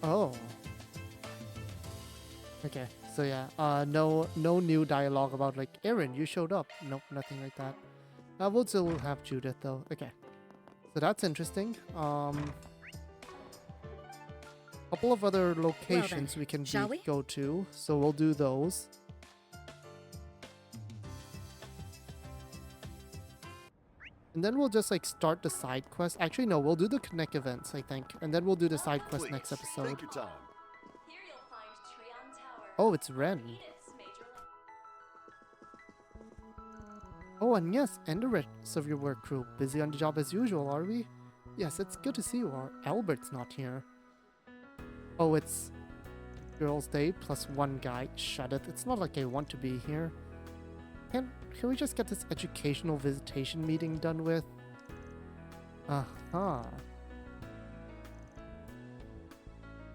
Speaker 1: Oh. Okay, so yeah, no new dialogue about like, Aaron, you showed up. Nope, nothing like that. We'll still have Judith though. Okay, so that's interesting. Couple of other locations we can go to, so we'll do those. And then we'll just like start the side quest. Actually, no, we'll do the connect events, I think, and then we'll do the side quest next episode.
Speaker 19: Take your time.
Speaker 1: Oh, it's Renne. Oh, and yes, and the rest of your work crew. Busy on the job as usual, are we? Yes, it's good to see you are. Albert's not here. Oh, it's Girls' Day plus one guy. Shut it. It's not like I want to be here. Can we just get this educational visitation meeting done with?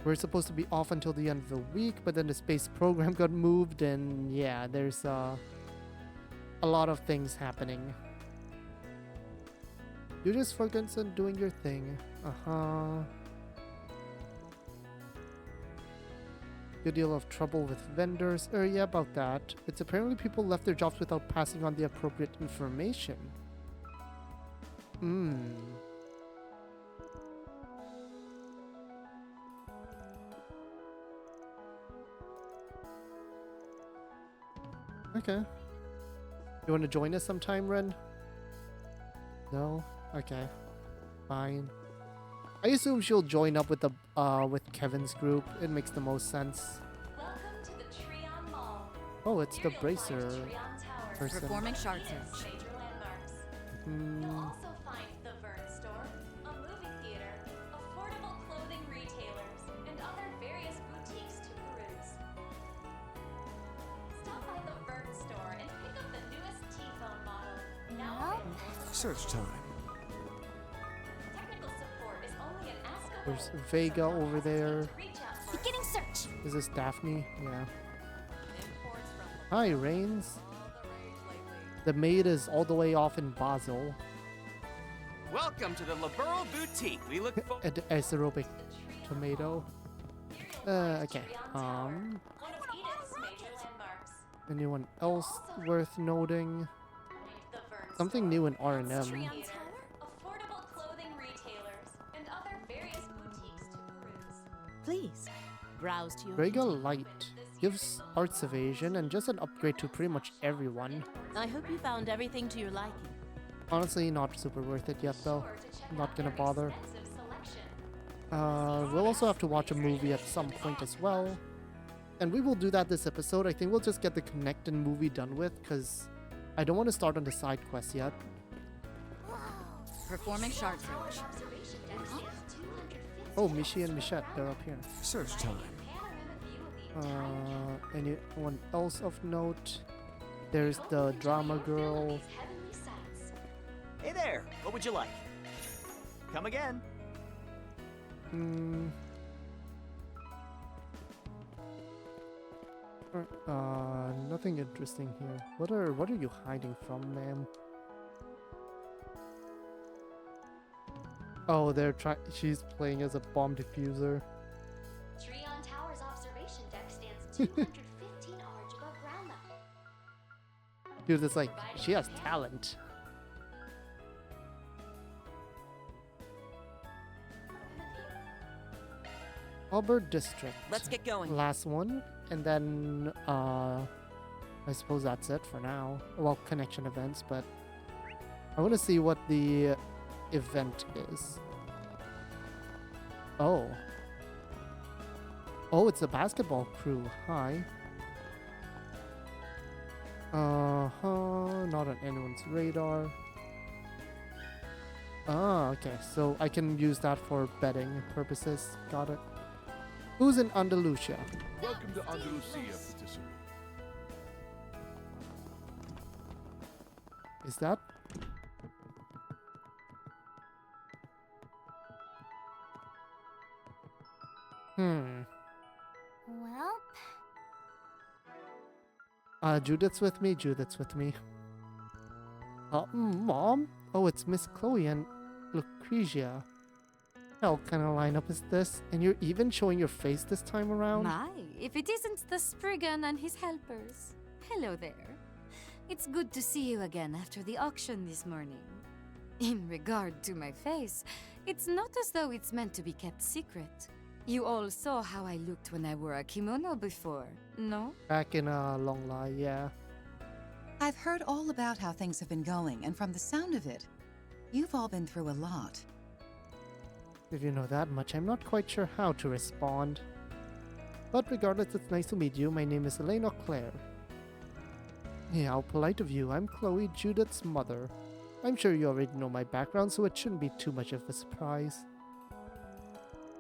Speaker 1: We're supposed to be off until the end of the week, but then the space program got moved, and yeah, there's a lot of things happening. You just focus on doing your thing. Good deal of trouble with vendors. Yeah, about that. It's apparently people left their jobs without passing on the appropriate information. Okay. You want to join us sometime, Renne? No? Okay. Fine. I assume she'll join up with the with Kevin's group. It makes the most sense.
Speaker 20: Welcome to the Treon Mall.
Speaker 1: Oh, it's the Bracer person.
Speaker 5: Performing shard search.
Speaker 20: Major landmarks. You'll also find the Vern Store, a movie theater, affordable clothing retailers, and other various boutiques to peruse. Stop by the Vern Store and pick up the newest T-phone model. Now
Speaker 3: Search time.
Speaker 20: technical support is only an ask away.
Speaker 1: There's Vega over there.
Speaker 12: Beginning search.
Speaker 1: Is this Daphne? Yeah. Hi, Rains. The maid is all the way off in Basel.
Speaker 15: Welcome to the Liberal Boutique. We look for
Speaker 1: As aerobic tomato. Okay.
Speaker 20: One of Edith's major landmarks.
Speaker 1: Anyone else worth noting?
Speaker 20: The Vern
Speaker 1: Something new in R&M.
Speaker 20: affordable clothing retailers, and other various boutiques to peruse.
Speaker 19: Please, browse to your
Speaker 1: Rega Light gives arts evasion and just an upgrade to pretty much everyone.
Speaker 19: I hope you found everything to your liking.
Speaker 1: Honestly, not super worth it yet though. Not gonna bother. We'll also have to watch a movie at some point as well. And we will do that this episode. I think we'll just get the Connected movie done with, because I don't want to start on the side quest yet.
Speaker 5: Performing shark search.
Speaker 1: Oh, Michi and Michette, they're up here.
Speaker 3: Search time.
Speaker 1: Anyone else of note? There's the drama girl.
Speaker 15: Hey there, what would you like? Come again.
Speaker 1: Nothing interesting here. What are you hiding from, ma'am? Oh, she's playing as a bomb diffuser.
Speaker 20: Trion Tower's observation deck stands 215 arch above ground level.
Speaker 1: Dude, it's like, she has talent. Albert District.
Speaker 7: Let's get going.
Speaker 1: Last one, and then I suppose that's it for now. Well, connection events, but I want to see what the event is. Oh, it's a basketball crew. Hi. Not on anyone's radar. Okay, so I can use that for betting purposes. Got it. Who's in Andalusia?
Speaker 21: Welcome to Andalusia, patisserie.
Speaker 1: Is that?
Speaker 12: Well,
Speaker 1: Judith's with me. Mom? Oh, it's Miss Chloe and Lucrezia. Hell kind of lineup is this? And you're even showing your face this time around?
Speaker 22: My, if it isn't the Spriggan and his helpers. Hello there. It's good to see you again after the auction this morning. In regard to my face, it's not as though it's meant to be kept secret. You all saw how I looked when I wore a kimono before, no?
Speaker 1: Back in a long lie, yeah.
Speaker 23: I've heard all about how things have been going, and from the sound of it, you've all been through a lot.
Speaker 1: If you know that much, I'm not quite sure how to respond. But regardless, it's nice to meet you. My name is Elaine or Claire. Yeah, how polite of you. I'm Chloe, Judith's mother. I'm sure you already know my background, so it shouldn't be too much of a surprise.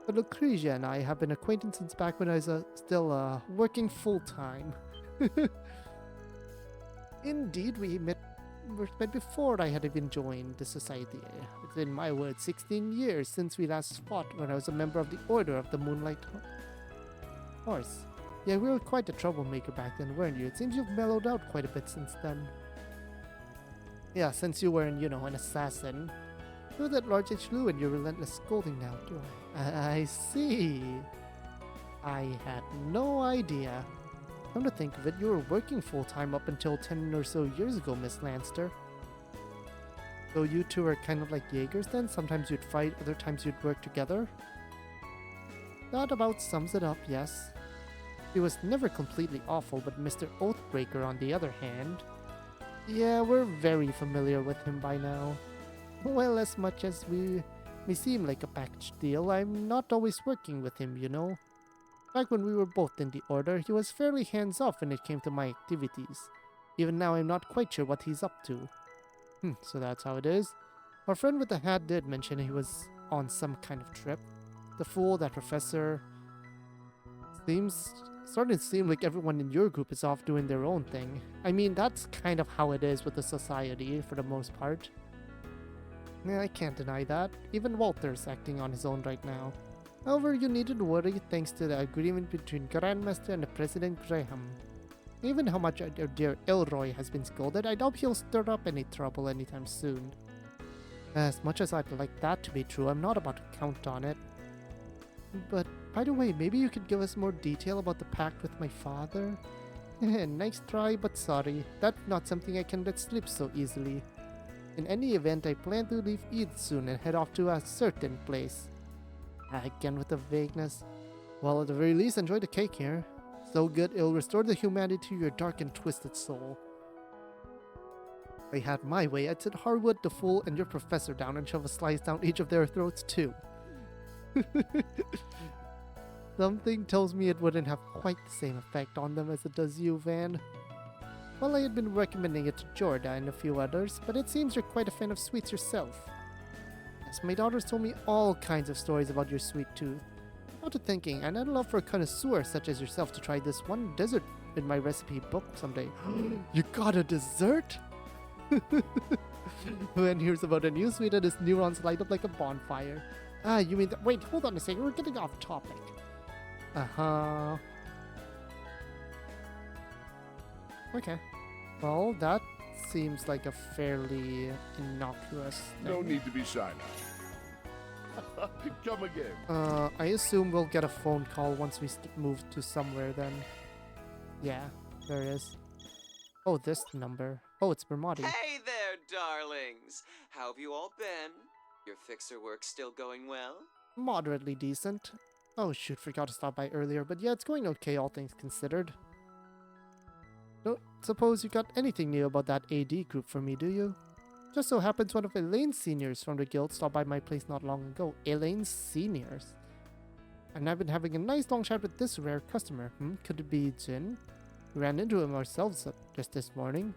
Speaker 1: But Lucrezia and I have been acquainted since back when I was still working full-time. Indeed, we met before I had even joined the society. It's in my words 16 years since we last fought when I was a member of the Order of the Moonlight Horse. Yeah, we were quite a troublemaker back then, weren't you? It seems you've mellowed out quite a bit since then. Yeah, since you weren't, an assassin. You're that large H. and your relentless scolding now, do I? I see. I had no idea. Come to think of it, you were working full-time up until 10 or so years ago, Miss Lanster. So you two are kind of like Jaegers then? Sometimes you'd fight, other times you'd work together? That about sums it up, yes. He was never completely awful, but Mr. Oathbreaker on the other hand... Yeah, we're very familiar with him by now. Well, as much as we may seem like a package deal, I'm not always working with him, Back when we were both in the Order, he was fairly hands-off when it came to my activities. Even now, I'm not quite sure what he's up to. So that's how it is. Our friend with the hat did mention he was on some kind of trip. The fool, that professor... Starting to seem like everyone in your group is off doing their own thing. I mean, that's kind of how it is with the society, for the most part. Yeah, I can't deny that. Even Walter's acting on his own right now. However, you needn't worry thanks to the agreement between Grandmaster and President Graham. Even how much our dear Elroy has been scolded, I doubt he'll stir up any trouble anytime soon. As much as I'd like that to be true, I'm not about to count on it. But, by the way, maybe you could give us more detail about the pact with my father? Nice try, but sorry. That's not something I can let slip so easily. In any event, I plan to leave Eid soon and head off to a certain place. Again with the vagueness. Well, at the very least, enjoy the cake here. So good, it'll restore the humanity to your dark and twisted soul. If I had my way, I'd sit Harwood, the Fool, and your professor down and shove a slice down each of their throats too. Something tells me it wouldn't have quite the same effect on them as it does you, Van. Well, I had been recommending it to Jorda and a few others, but it seems you're quite a fan of sweets yourself. Yes, my daughters told me all kinds of stories about your sweet tooth. Got to thinking, and I'd love for a connoisseur such as yourself to try this one dessert in my recipe book someday. You got a dessert? When hears about a new sweet and his neurons light up like a bonfire. Ah, you mean that? Wait, hold on a second, we're getting off topic. Uh-huh. Okay. Well, that seems like a fairly innocuous thing.
Speaker 21: No need to be shy now. Come again.
Speaker 1: I assume we'll get a phone call once we move to somewhere then. Yeah, there is. Oh, this number. Oh, it's Bermotti.
Speaker 4: Hey there, darlings! How have you all been? Your fixer work still going well?
Speaker 1: Moderately decent. Oh shoot, forgot to stop by earlier, but yeah, it's going okay all things considered. Don't suppose you got anything new about that AD group for me, do you? Just so happens one of Elaine's seniors from the guild stopped by my place not long ago. Elaine's seniors? And I've been having a nice long chat with this rare customer. Could it be Gien? We ran into him ourselves just this morning.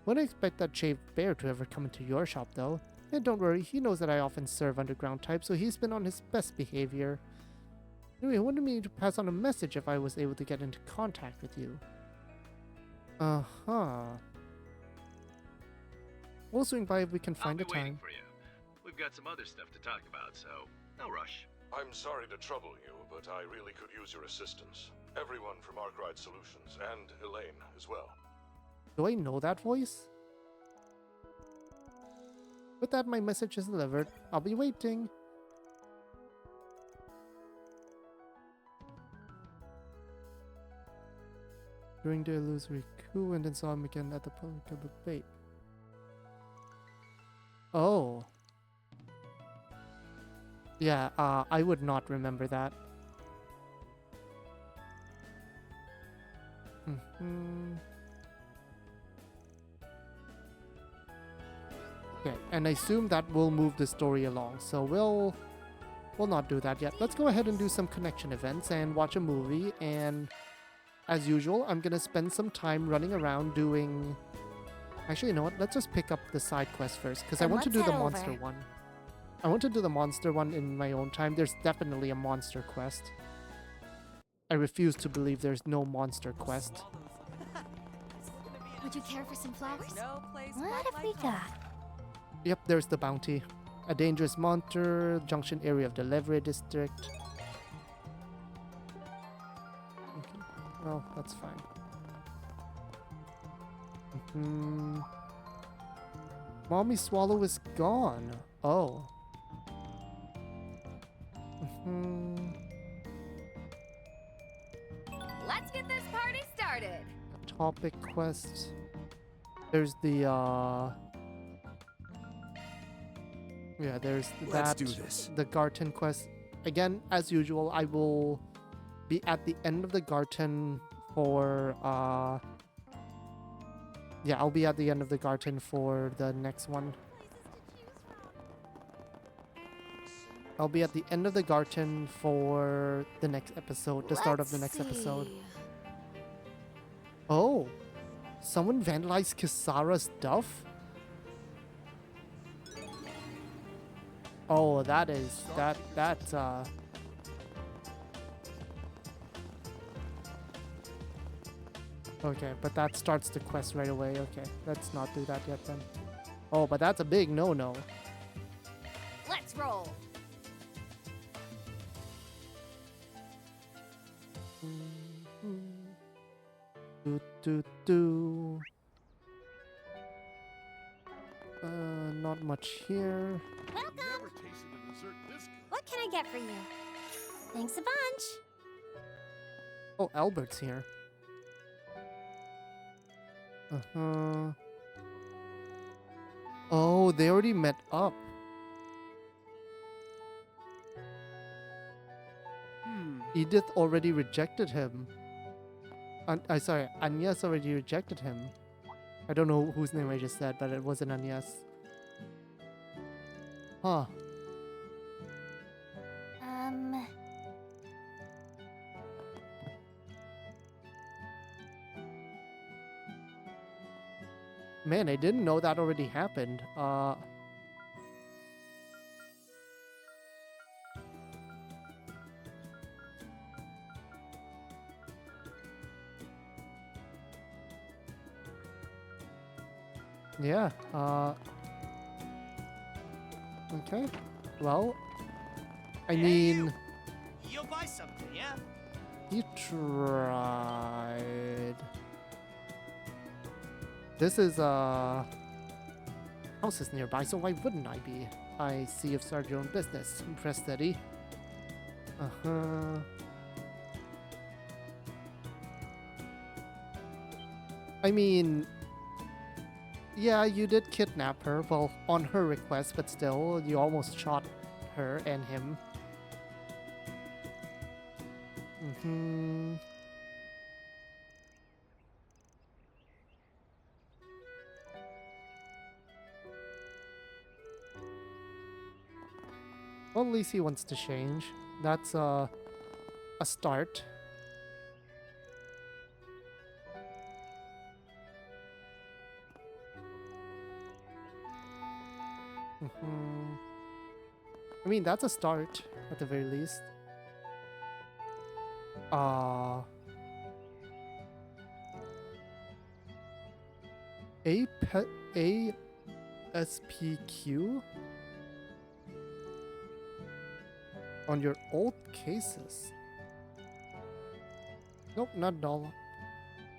Speaker 1: Wouldn't expect that shaved bear to ever come into your shop though. And don't worry, he knows that I often serve underground type, so he's been on his best behavior. Anyway, he wanted me to pass on a message if I was able to get into contact with you. Uh-huh. We'll swing by if we can find a time.
Speaker 6: I'll be waiting for you. We've got some other stuff to talk about, so no rush.
Speaker 9: I'm sorry to trouble you, but I really could use your assistance. Everyone from Arkwright Solutions, and Elaine as well.
Speaker 1: Do I know that voice? With that, my message is delivered. I'll be waiting. During the illusory coup, and then saw him again at the public debate. Oh. Yeah, I would not remember that. Okay, and I assume that will move the story along, so we'll not do that yet. Let's go ahead and do some connection events and watch a movie, and as usual, I'm gonna spend some time running around doing... Actually, you know what? Let's just pick up the side quest first, because I want to do the monster one. I want to do the monster one in my own time. There's definitely a monster quest. I refuse to believe there's no monster quest.
Speaker 12: Would you care for some flowers?
Speaker 11: No place
Speaker 12: What have we got?
Speaker 1: Yep, there's the bounty. A dangerous monster, junction area of the Levre district. Okay. Well, that's fine. Mommy Swallow is gone. Oh.
Speaker 13: Let's get this party started.
Speaker 1: Topic quest. There's the yeah, there's
Speaker 3: Let's
Speaker 1: that.
Speaker 3: do this.
Speaker 1: The Garten quest. Again, as usual, I will be at the end of the Garten for yeah, I'll be at the end of the Garten for the next one. I'll be at the end of the Garten for the next episode, the start of the next episode. Oh, someone vandalized Kisara's stuff? Oh, that's okay, but that starts the quest right away. Okay, let's not do that yet then. Oh, but that's a big no-no.
Speaker 13: Let's roll.
Speaker 1: Do. Not much here.
Speaker 12: Welcome!
Speaker 21: Tasted a dessert this good.
Speaker 12: What can I get for you? Thanks a bunch.
Speaker 1: Oh, Albert's here. Uh-huh. Oh, they already met up. Edith already rejected him. Sorry, Agnes already rejected him. I don't know whose name I just said, but it wasn't Agnes. Huh. Man, I didn't know that already happened. Yeah, okay. Well, I mean...
Speaker 15: You'll buy something, yeah?
Speaker 1: You tried... This is, house is nearby, so why wouldn't I be? I see you've started your own business. Press steady. Uh-huh. I mean... Yeah, you did kidnap her, well, on her request, but still, you almost shot her and him. Mm-hmm. Well, at least he wants to change. That's a start. I mean, that's a start, at the very least. ASPQ? On your old cases? Nope, not at all.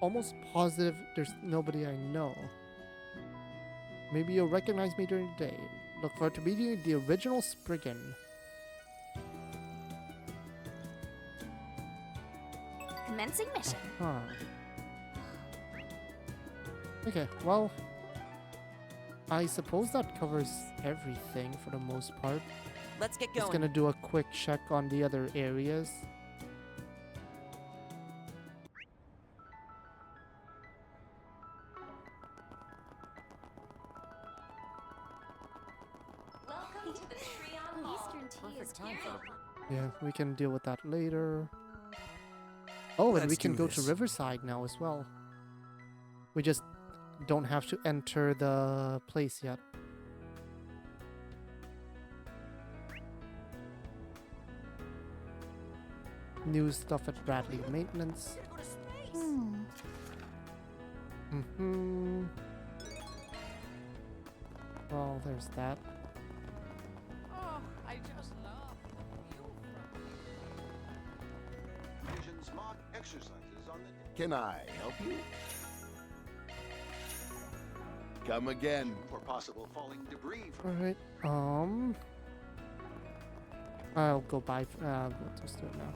Speaker 1: Almost positive there's nobody I know. Maybe you'll recognize me during the day. Look forward to meeting you, the original Spriggan.
Speaker 2: Commencing mission.
Speaker 1: Huh. Okay, well, I suppose that covers everything for the most part.
Speaker 7: Let's get going.
Speaker 1: Just gonna do a quick check on the other areas.
Speaker 20: Welcome to the Treon Hall. Eastern tea is beautiful.
Speaker 1: Yeah, we can deal with that later. Oh, and we can go to
Speaker 3: this.
Speaker 1: Riverside now as well. We just don't have to enter the place yet. New stuff at Bradley Maintenance. Well, there's that.
Speaker 18: Oh, I just love
Speaker 21: Missions mock exercises on the... Can I help you? Come again for possible falling debris from...
Speaker 1: Alright, I'll go by, we'll just do it now.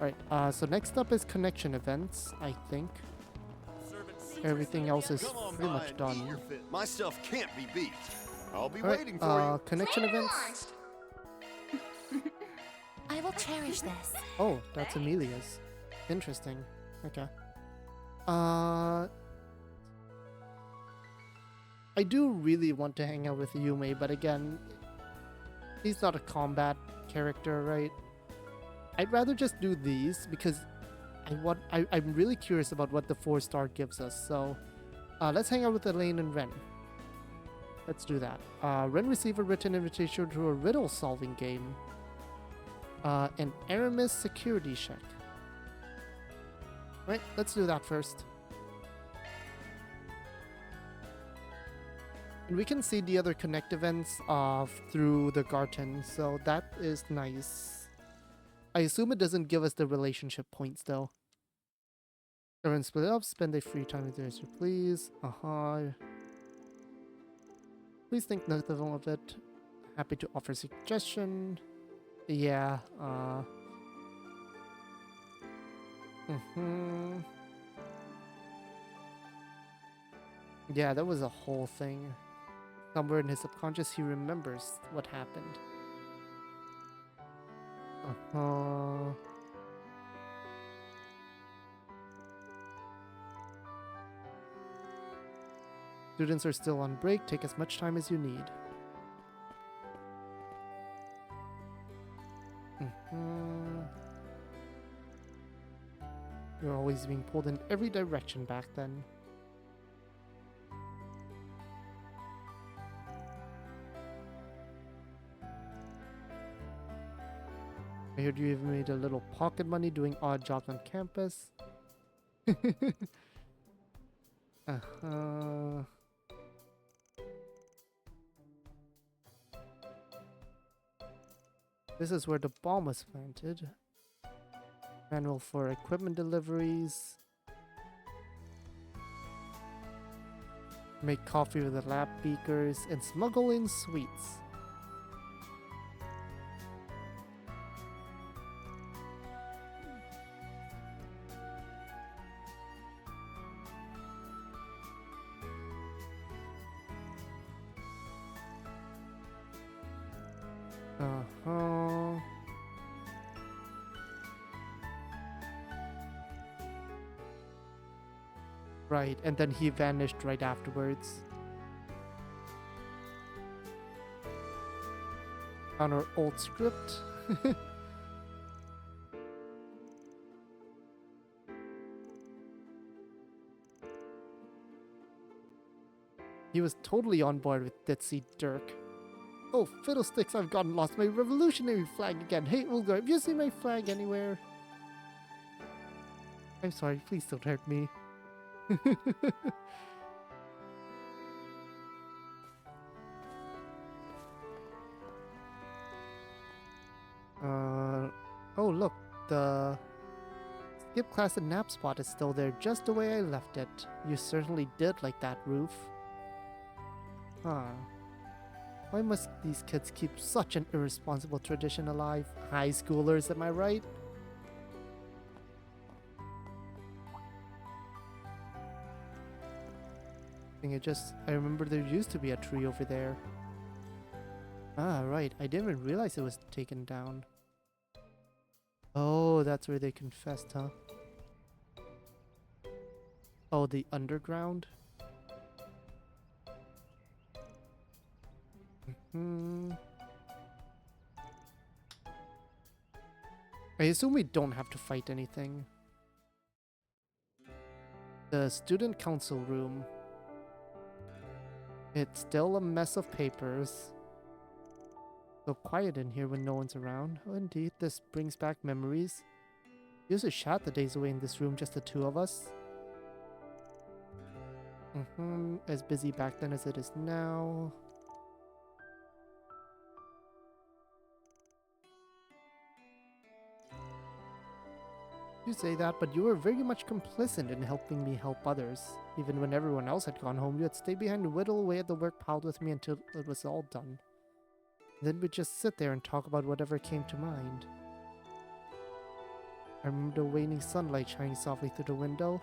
Speaker 1: Alright, so next up is connection events, I think. Everything else is pretty much done.
Speaker 21: My stuff can't be beat. I'll be
Speaker 1: Alright,
Speaker 21: waiting for you.
Speaker 1: connection events.
Speaker 2: I will cherish this.
Speaker 1: Oh, that's Amelia's. Interesting. Okay. I do really want to hang out with Yume, but again, he's not a combat character, right? I'd rather just do these because I'm really curious about what the 4-star gives us. So let's hang out with Elaine and Renne. Let's do that. Renne receive a written invitation to a riddle solving game. An Aramis security check. Right, let's do that first. And we can see the other connect events through the garden, so that is nice. I assume it doesn't give us the relationship points though. Everyone split up, spend their free time with you as you please. Please think nothing of it. Happy to offer suggestion. Yeah, Yeah, that was a whole thing. Somewhere in his subconscious he remembers what happened. Students are still on break. Take as much time as you need. You're always being pulled in every direction back then. I heard you even made a little pocket money doing odd jobs on campus. This is where the bomb was planted. Manual for equipment deliveries. Make coffee with the lab beakers and smuggle in sweets. Right, and then he vanished right afterwards. On our old script. He was totally on board with Ditzy Dirk. Oh, fiddlesticks, I've gotten lost my revolutionary flag again. Hey, Ulgar, have you seen my flag anywhere? I'm sorry, please don't hurt me. Oh look, the skip class and nap spot is still there just the way I left it. You certainly did like that roof. Why must these kids keep such an irresponsible tradition alive? High schoolers, am I right? I remember there used to be a tree over there. Ah, right. I didn't even realize it was taken down. Oh, that's where they confessed, huh? Oh, the underground? I assume we don't have to fight anything. The student council room. It's still a mess of papers. So quiet in here when no one's around. Oh, indeed, this brings back memories. We used to shout the days away in this room, just the two of us. As busy back then as it is now. You say that, but you were very much complicit in helping me help others. Even when everyone else had gone home, you had stayed behind and whittle away at the work piled with me until it was all done. Then we'd just sit there and talk about whatever came to mind. I remember the waning sunlight shining softly through the window.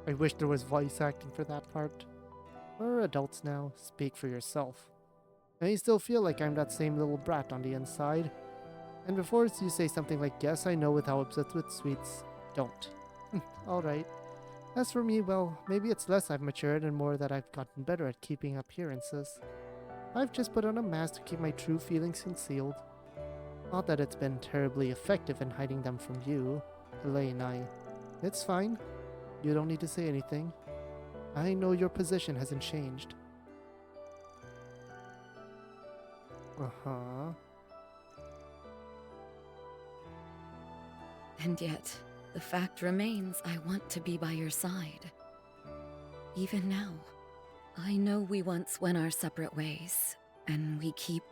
Speaker 1: I wish there was voice acting for that part. We're adults now. Speak for yourself. I still feel like I'm that same little brat on the inside. And before you say something like, yes, I know with how obsessed with sweets, don't. Alright. As for me, well, maybe it's less I've matured and more that I've gotten better at keeping appearances. I've just put on a mask to keep my true feelings concealed. Not that it's been terribly effective in hiding them from you, Elaine. It's fine. You don't need to say anything. I know your position hasn't changed.
Speaker 5: And yet, the fact remains I want to be by your side. Even now, I know we once went our separate ways, and we keep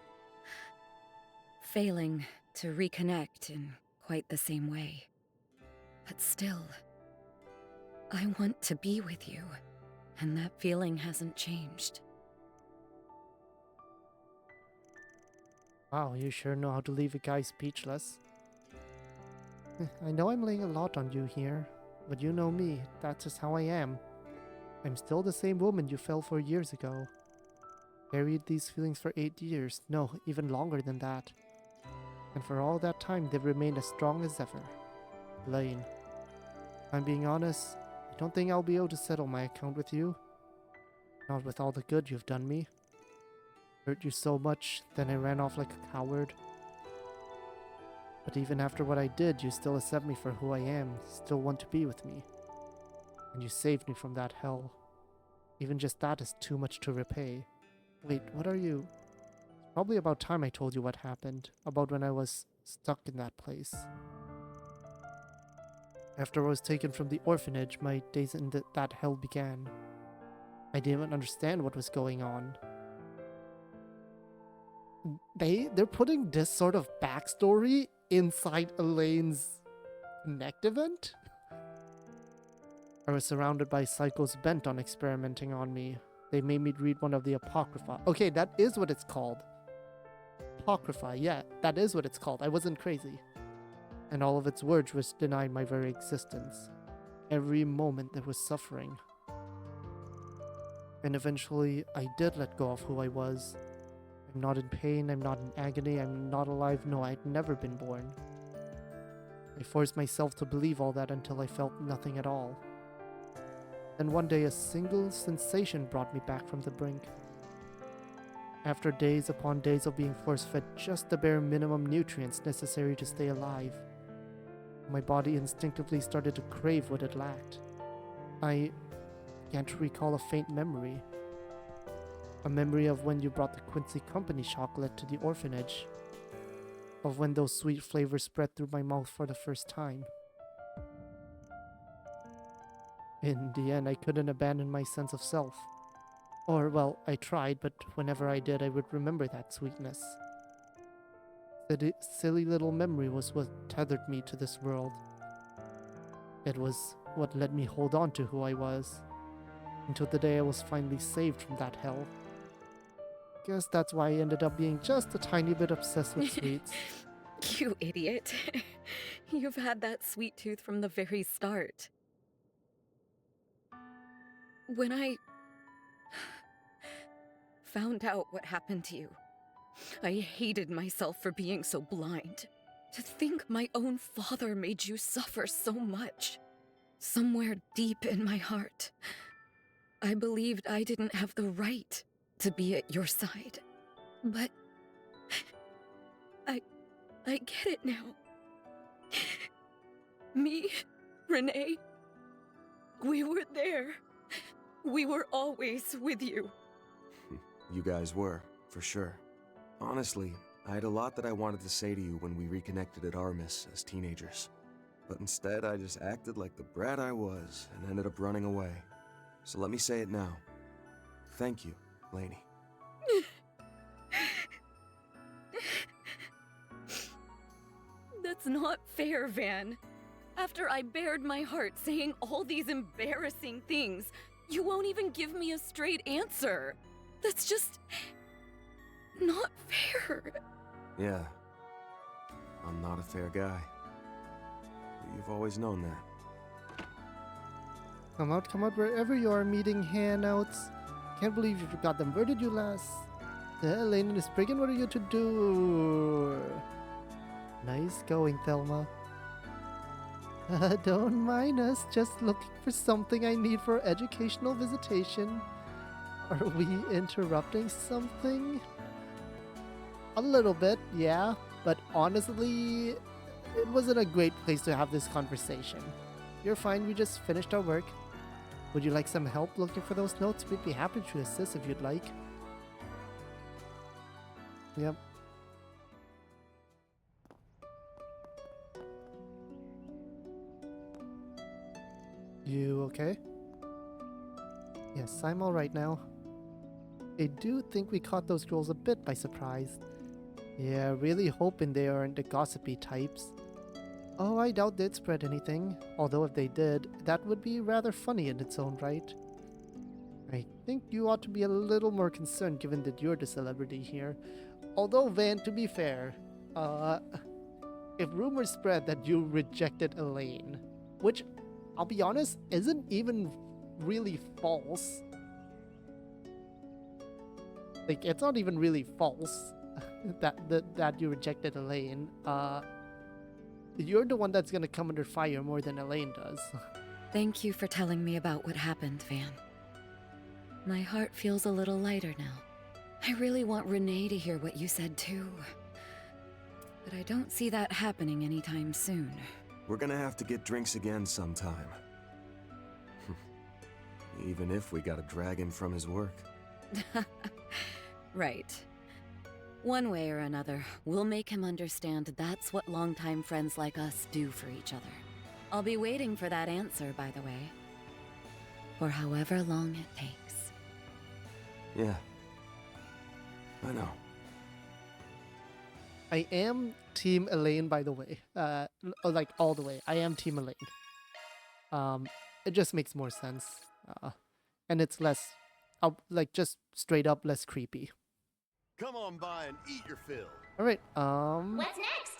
Speaker 5: failing to reconnect in quite the same way. But still, I want to be with you, and that feeling hasn't changed.
Speaker 1: Wow, you sure know how to leave a guy speechless. I know I'm laying a lot on you here, but you know me, that's just how I am. I'm still the same woman you fell for years ago. Carried these feelings for 8 years, no, even longer than that. And for all that time, they've remained as strong as ever. Elaine, if I'm being honest, I don't think I'll be able to settle my account with you. Not with all the good you've done me. Hurt you so much, then I ran off like a coward. But even after what I did, you still accept me for who I am, still want to be with me. And you saved me from that hell. Even just that is too much to repay. Wait, what are you? It's probably about time I told you what happened, about when I was stuck in that place. After I was taken from the orphanage, my days in that hell began. I didn't even understand what was going on. They're putting this sort of backstory inside Elaine's Connect event? I was surrounded by psychos bent on experimenting on me. They made me read one of the Apocrypha. Okay, that is what it's called. Apocrypha, yeah, that is what it's called. I wasn't crazy. And all of its words was denied my very existence. Every moment there was suffering. And eventually, I did let go of who I was. I'm not in pain, I'm not in agony, I'm not alive, no, I'd never been born. I forced myself to believe all that until I felt nothing at all. Then one day a single sensation brought me back from the brink. After days upon days of being force-fed just the bare minimum nutrients necessary to stay alive, my body instinctively started to crave what it lacked. I can't recall a faint memory. A memory of when you brought the Quincy Company chocolate to the orphanage. Of when those sweet flavors spread through my mouth for the first time. In the end, I couldn't abandon my sense of self. Or, well, I tried, but whenever I did, I would remember that sweetness. The silly little memory was what tethered me to this world. It was what let me hold on to who I was. Until the day I was finally saved from that hell. Guess that's why I ended up being just a tiny bit obsessed with sweets.
Speaker 5: You idiot. You've had that sweet tooth from the very start. When I found out what happened to you, I hated myself for being so blind. To think my own father made you suffer so much. Somewhere deep in my heart, I believed I didn't have the right to be at your side. But I get it now. Me, Renne, we were there. We were always with you.
Speaker 3: You guys were, for sure. Honestly, I had a lot that I wanted to say to you when we reconnected at Aramis as teenagers. But instead, I just acted like the brat I was and ended up running away. So let me say it now. Thank you, Lainey.
Speaker 5: That's not fair, Van. After I bared my heart saying all these embarrassing things, you won't even give me a straight answer. That's just not fair.
Speaker 3: Yeah, I'm not a fair guy. You've always known that.
Speaker 1: Come out, wherever you are meeting handouts. Can't believe you forgot them. Where did you last? Elaine and Spriggan, what are you to do? Nice going, Thelma. Don't mind us, just looking for something I need for educational visitation. Are we interrupting something? A little bit, yeah, but honestly, it wasn't a great place to have this conversation. You're fine, we just finished our work. Would you like some help looking for those notes? We'd be happy to assist if you'd like. Yep. You okay? Yes, I'm alright now. I do think we caught those girls a bit by surprise. Yeah, really hoping they aren't the gossipy types. Oh, I doubt they'd spread anything. Although if they did, that would be rather funny in its own right. I think you ought to be a little more concerned given that you're the celebrity here. Although, Van, to be fair, if rumors spread that you rejected Elaine, which, I'll be honest, isn't even really false. Like, it's not even really false that you rejected Elaine. You're the one that's gonna come under fire more than Elaine does.
Speaker 5: Thank you for telling me about what happened, Van. My heart feels a little lighter now. I really want Renne to hear what you said too. But I don't see that happening anytime soon.
Speaker 3: We're gonna have to get drinks again sometime. Even if we gotta drag him from his work.
Speaker 5: Right. One way or another, we'll make him understand that's what longtime friends like us do for each other. I'll be waiting for that answer, by the way. For however long it takes.
Speaker 3: Yeah. I know.
Speaker 1: I am Team Elaine, by the way. Like, all the way. I am Team Elaine. It just makes more sense. And it's less, like, just straight up less creepy.
Speaker 21: Come on by and eat your fill.
Speaker 1: Alright,
Speaker 12: What's next?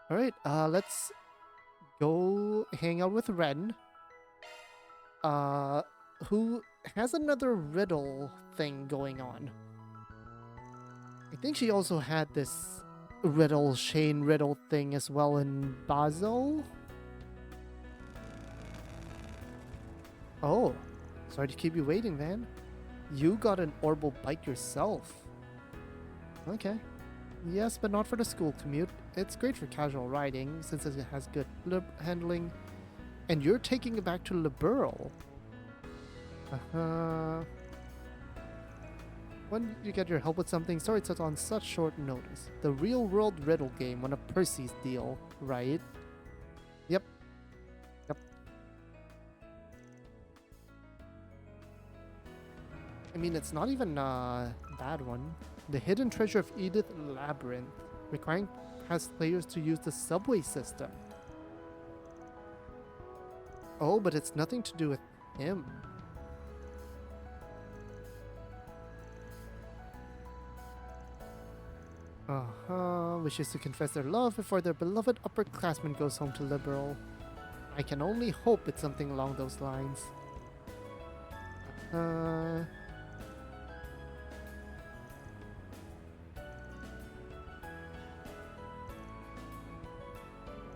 Speaker 1: Alright, let's go hang out with Renne. Who has another riddle thing going on. I think she also had this Shane riddle thing as well in Basel. Oh, sorry to keep you waiting, man. You got an orbital bike yourself. Okay. Yes, but not for the school commute. It's great for casual riding, since it has good handling. And you're taking it back to Liberal. When did you get your help with something? Sorry it's on such short notice. The real-world riddle game, one of Percy's deal, right? Yep. I mean, it's not even a bad one. The Hidden Treasure of Edith Labyrinth, requiring past players to use the subway system. Oh, but it's nothing to do with him. Wishes to confess their love before their beloved upperclassman goes home to Liberal. I can only hope it's something along those lines.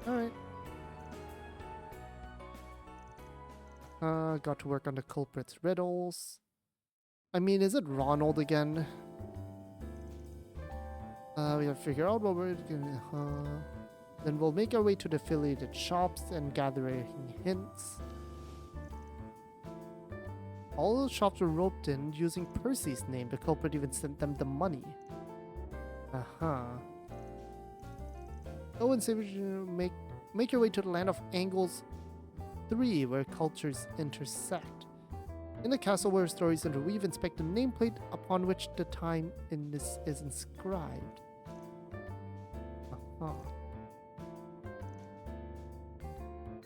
Speaker 1: Alright. Got to work on the culprit's riddles. I mean, is it Ronald again? We have to figure out what we're gonna... Then we'll make our way to the affiliated shops and gathering hints. All those shops were roped in using Percy's name. The culprit even sent them the money. Oh, and so make your way to the land of Angles 3, where cultures intersect. In the castle where stories interweave, inspect the nameplate upon which the time in this is inscribed.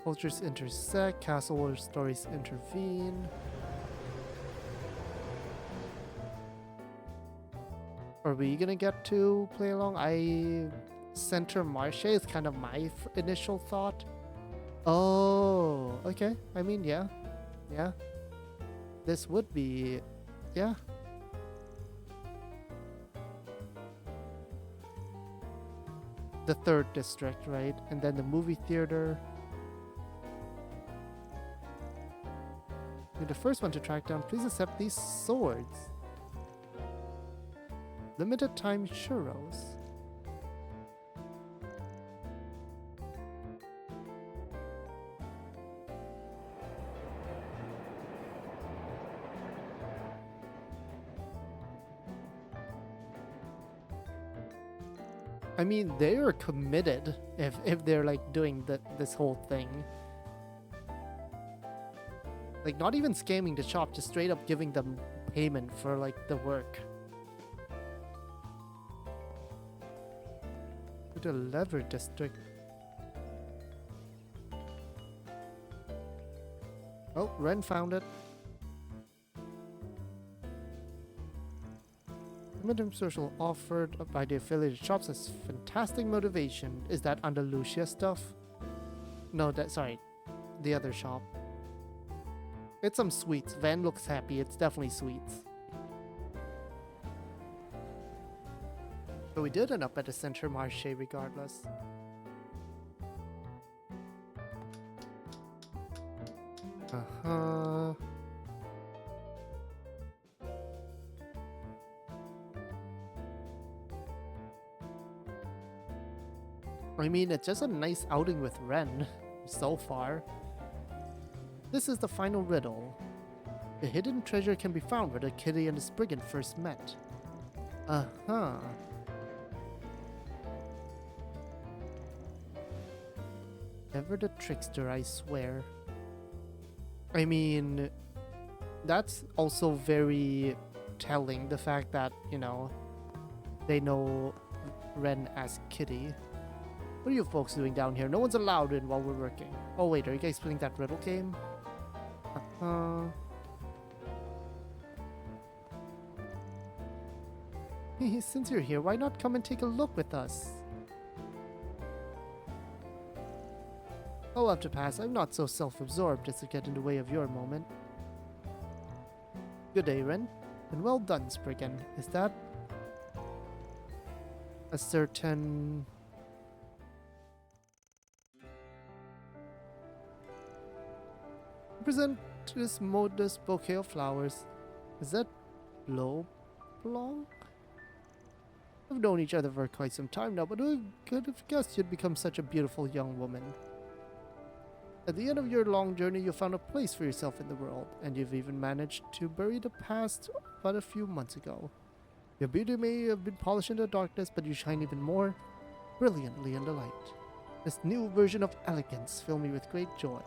Speaker 1: Cultures intersect, castle where stories intervene. Are we gonna get to play along? Center Marche is kind of my initial thought. Oh, okay. I mean, yeah. This would be, yeah. The third district, right? And then the movie theater. You're the first one to track down. Please accept these swords. Limited time churros. I mean, they are committed if they're like doing this whole thing. Like, not even scamming the shop, just straight up giving them payment for, like, the work. To the leather district. Oh, Ren found it. Minimum social offered by the affiliated shops has fantastic motivation. Is that under Lucia stuff? No, sorry. The other shop. It's some sweets. Van looks happy. It's definitely sweets. But we did end up at the Center Marché regardless. Uh-huh. I mean, it's just a nice outing with Ren, so far. This is the final riddle. The hidden treasure can be found where the kitty and the Spriggan first met. Uh-huh. Ever the trickster, I swear. I mean, that's also very telling, the fact that, you know, they know Ren as Kitty. What are you folks doing down here? No one's allowed in while we're working. Oh wait, are you guys playing that riddle game? Since you're here, why not come and take a look with us? I'll have to pass. I'm not so self-absorbed as to get in the way of your moment. Good day, Ren. And well done, Spriggan. Is that a certain... Present this modest bouquet of flowers. Is that Blow Blanc? We've known each other for quite some time now, but who could have guessed you'd become such a beautiful young woman? At the end of your long journey, you found a place for yourself in the world, and you've even managed to bury the past but a few months ago. Your beauty may have been polished in the darkness, but you shine even more brilliantly in the light. This new version of elegance filled me with great joy.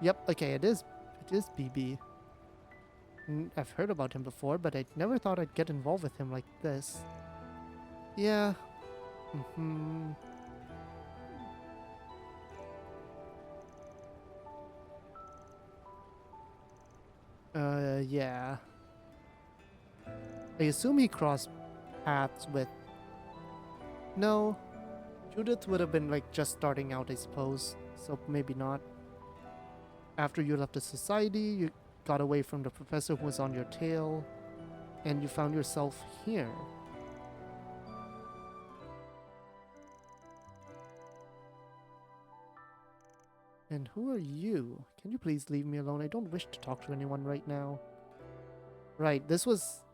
Speaker 1: Yep, okay, it is BB. I've heard about him before, but I never thought I'd get involved with him like this. Yeah. Yeah. I assume he crossed paths with... No. Judith would have been, like, just starting out, I suppose. So maybe not. After you left the society, you got away from the professor who was on your tail, and you found yourself here. And who are you? Can you please leave me alone? I don't wish to talk to anyone right now. Right, this was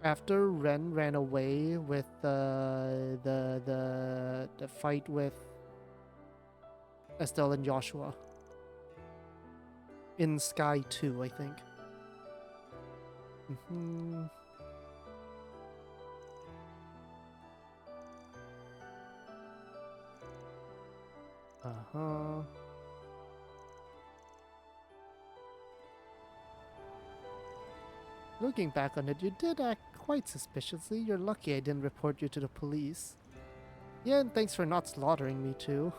Speaker 1: after Ren ran away with the fight with Estelle and Joshua. In Sky 2, I think. Looking back on it, you did act quite suspiciously. You're lucky I didn't report you to the police. Yeah, and thanks for not slaughtering me too.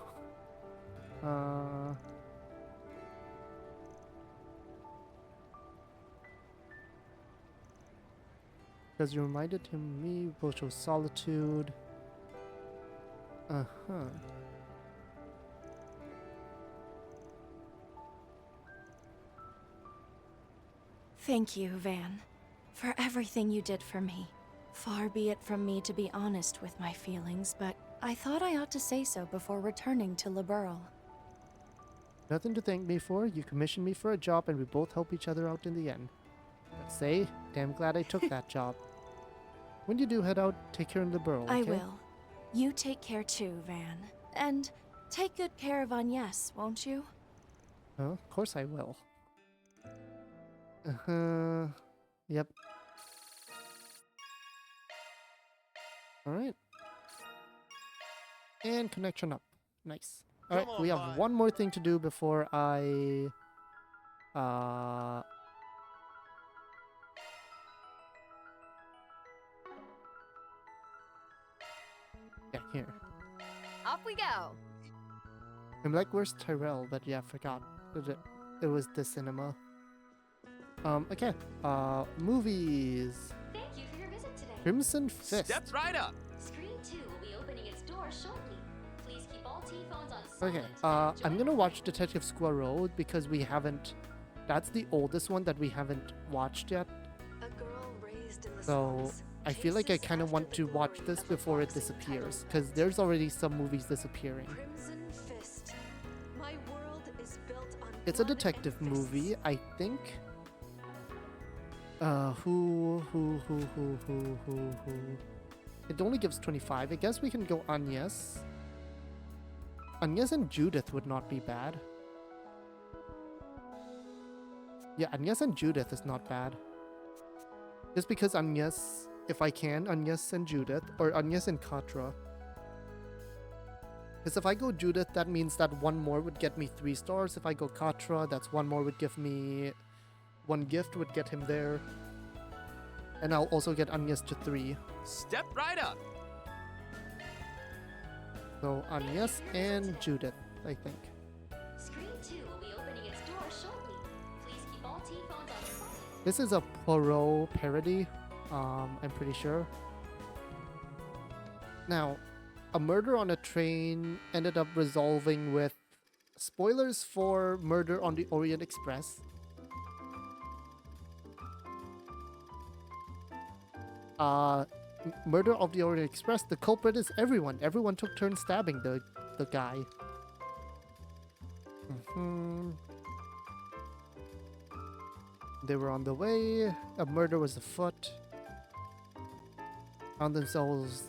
Speaker 1: Because you reminded him me, both show solitude.
Speaker 13: Thank you, Van, for everything you did for me. Far be it from me to be honest with my feelings, but I thought I ought to say so before returning to Liberl.
Speaker 1: Nothing to thank me for. You commissioned me for a job and we both help each other out in the end. Let's say, damn glad I took that job. When you do head out, take care in Liberl, okay?
Speaker 13: I will. You take care too, Van. And take good care of Agnes, won't you?
Speaker 1: Oh, of course I will. Yep. Alright. And connection up. Nice. Alright, we have one more thing to do before I Uh, yeah, here.
Speaker 11: Off we go.
Speaker 1: I'm like, where's Tyrell? But yeah, I forgot. It was the cinema. Okay. Movies.
Speaker 20: Thank you for your visit today.
Speaker 1: Crimson Fist.
Speaker 8: Step right up.
Speaker 20: Screen 2 will be opening its doors shortly. Please keep all T-phones on silent.
Speaker 1: Okay. I'm gonna watch Detective Squirrel because we haven't. That's the oldest one that we haven't watched yet.
Speaker 10: A girl raised in the
Speaker 1: So
Speaker 10: slums
Speaker 1: I feel like I kind of want to watch this before it disappears, because there's already some movies disappearing.
Speaker 10: Crimson Fist. My world is built on
Speaker 1: It's a detective movie, I think. Who? It only gives 25. I guess we can go Agnes. Agnes and Judith would not be bad. Yeah, Agnes and Judith is not bad. Just because Agnes, if I can, Agnes and Judith, or Agnes and Katra. Because if I go Judith, that means that one more would get me 3 stars. If I go Katra, that's one more would give me 1 gift, would get him there. And I'll also get Agnes to 3.
Speaker 8: Step right up.
Speaker 1: So Agnes and Judith, I think.
Speaker 20: Screen 2 will be opening its doors shortly. Please keep all T-phones on silent.
Speaker 1: This is a Poirot parody, I'm pretty sure. Now, a murder on a train ended up resolving with spoilers for Murder on the Orient Express. Murder of the Orient Express, the culprit is everyone. Everyone took turns stabbing the guy. They were on the way. A murder was afoot. Found themselves.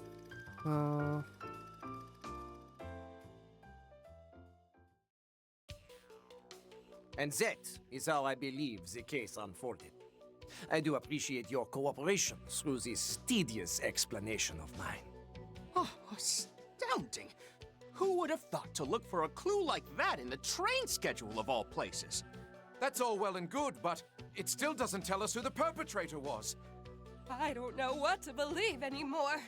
Speaker 16: And that is how I believe the case unfolded. I do appreciate your cooperation through this tedious explanation of mine.
Speaker 8: Oh, astounding. Who would have thought to look for a clue like that in the train schedule of all places?
Speaker 24: That's all well and good, but it still doesn't tell us who the perpetrator was.
Speaker 10: I don't know what to believe anymore.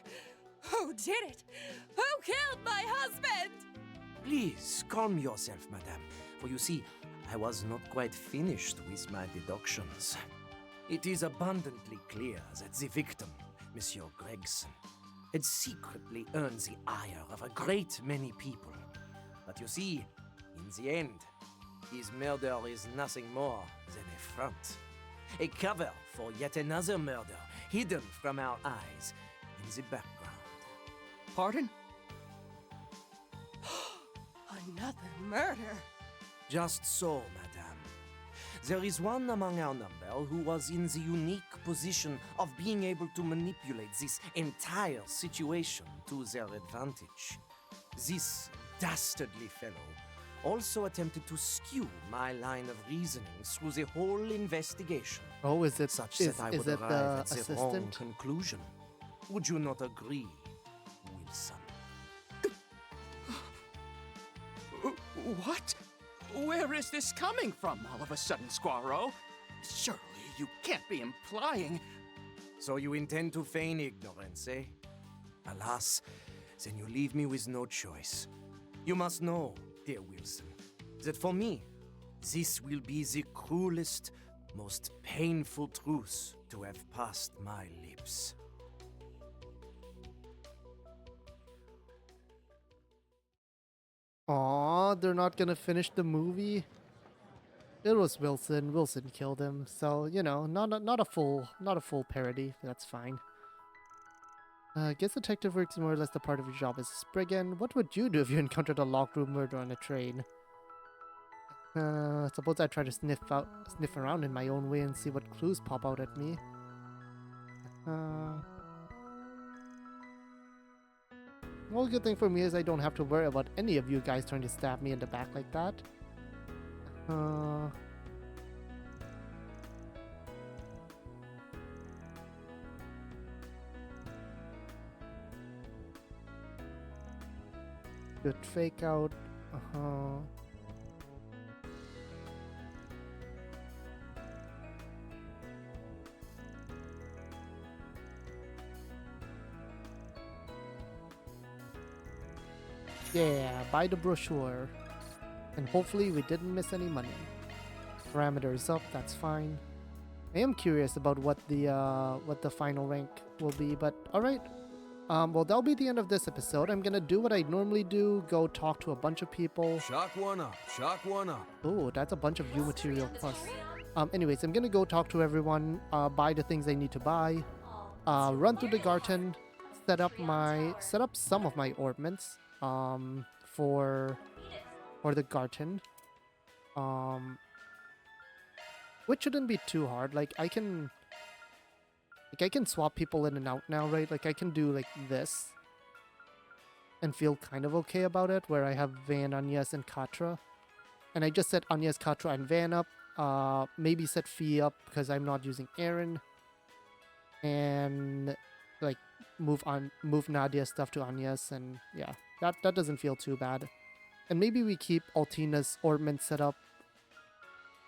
Speaker 10: Who did it? Who killed my husband?
Speaker 16: Please, calm yourself, madame. For you see, I was not quite finished with my deductions. It is abundantly clear that the victim, Monsieur Gregson, had secretly earned the ire of a great many people. But you see, in the end, his murder is nothing more than a front. A cover for yet another murder hidden from our eyes in the background.
Speaker 8: Pardon?
Speaker 10: Another murder.
Speaker 16: Just so, madame. There is one among our number who was in the unique position of being able to manipulate this entire situation to their advantage. This dastardly fellow also attempted to skew my line of reasoning through the whole investigation.
Speaker 1: Oh, is it
Speaker 16: such
Speaker 1: is,
Speaker 16: that I
Speaker 1: is
Speaker 16: would
Speaker 1: it
Speaker 16: arrive
Speaker 1: the
Speaker 16: at the wrong
Speaker 1: assistant?
Speaker 16: conclusion? Would you not agree, Wilson?
Speaker 8: What? Where is this coming from all of a sudden, Squirrel? Surely you can't be implying...
Speaker 16: So you intend to feign ignorance, eh? Alas, then you leave me with no choice. You must know, dear Wilson, that for me, this will be the cruelest, most painful truth to have passed my lips.
Speaker 1: Aw, they're not gonna finish the movie. It was Wilson. Wilson killed him, so you know, not a full parody. That's fine. Guess detective work is more or less the part of your job as a Spriggan. What would you do if you encountered a locked room murder on a train? Suppose I try to sniff around in my own way and see what clues pop out at me. Well, good thing for me is I don't have to worry about any of you guys trying to stab me in the back like that. Good fake out. Yeah, buy the brochure. And hopefully we didn't miss any money. Parameter is up, that's fine. I am curious about what the final rank will be, but alright. Well, that'll be the end of this episode. I'm gonna do what I normally do, go talk to a bunch of people.
Speaker 3: Shock one up, shock one up.
Speaker 1: Oh, that's a bunch of U material plus. Anyways, I'm gonna go talk to everyone, buy the things I need to buy, run through the garden, set up some of my ornaments, for the garden, which shouldn't be too hard. Like I can swap people in and out now, right? Like I can do like this and feel kind of okay about it, where I have Van, Agnes, and Katra, and I just set Agnes, Katra, and Van up. Maybe set Fee up because I'm not using Aaron, and like move Nadia's stuff to Agnes, and yeah, that doesn't feel too bad. And maybe we keep Altina's ornament set up.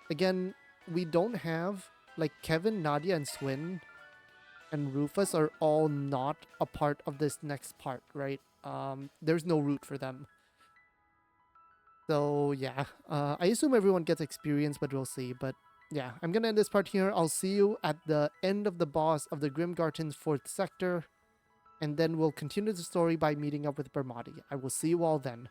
Speaker 1: Again, we don't have, like, Kevin, Nadia, and Swin and Rufus are all not a part of this next part, right? There's no route for them. So yeah, I assume everyone gets experience, but we'll see. But yeah, I'm gonna end this part here. I'll see you at the end of the boss of the Grimgarten's 4th sector, and then we'll continue the story by meeting up with Bermati. I will see you all then.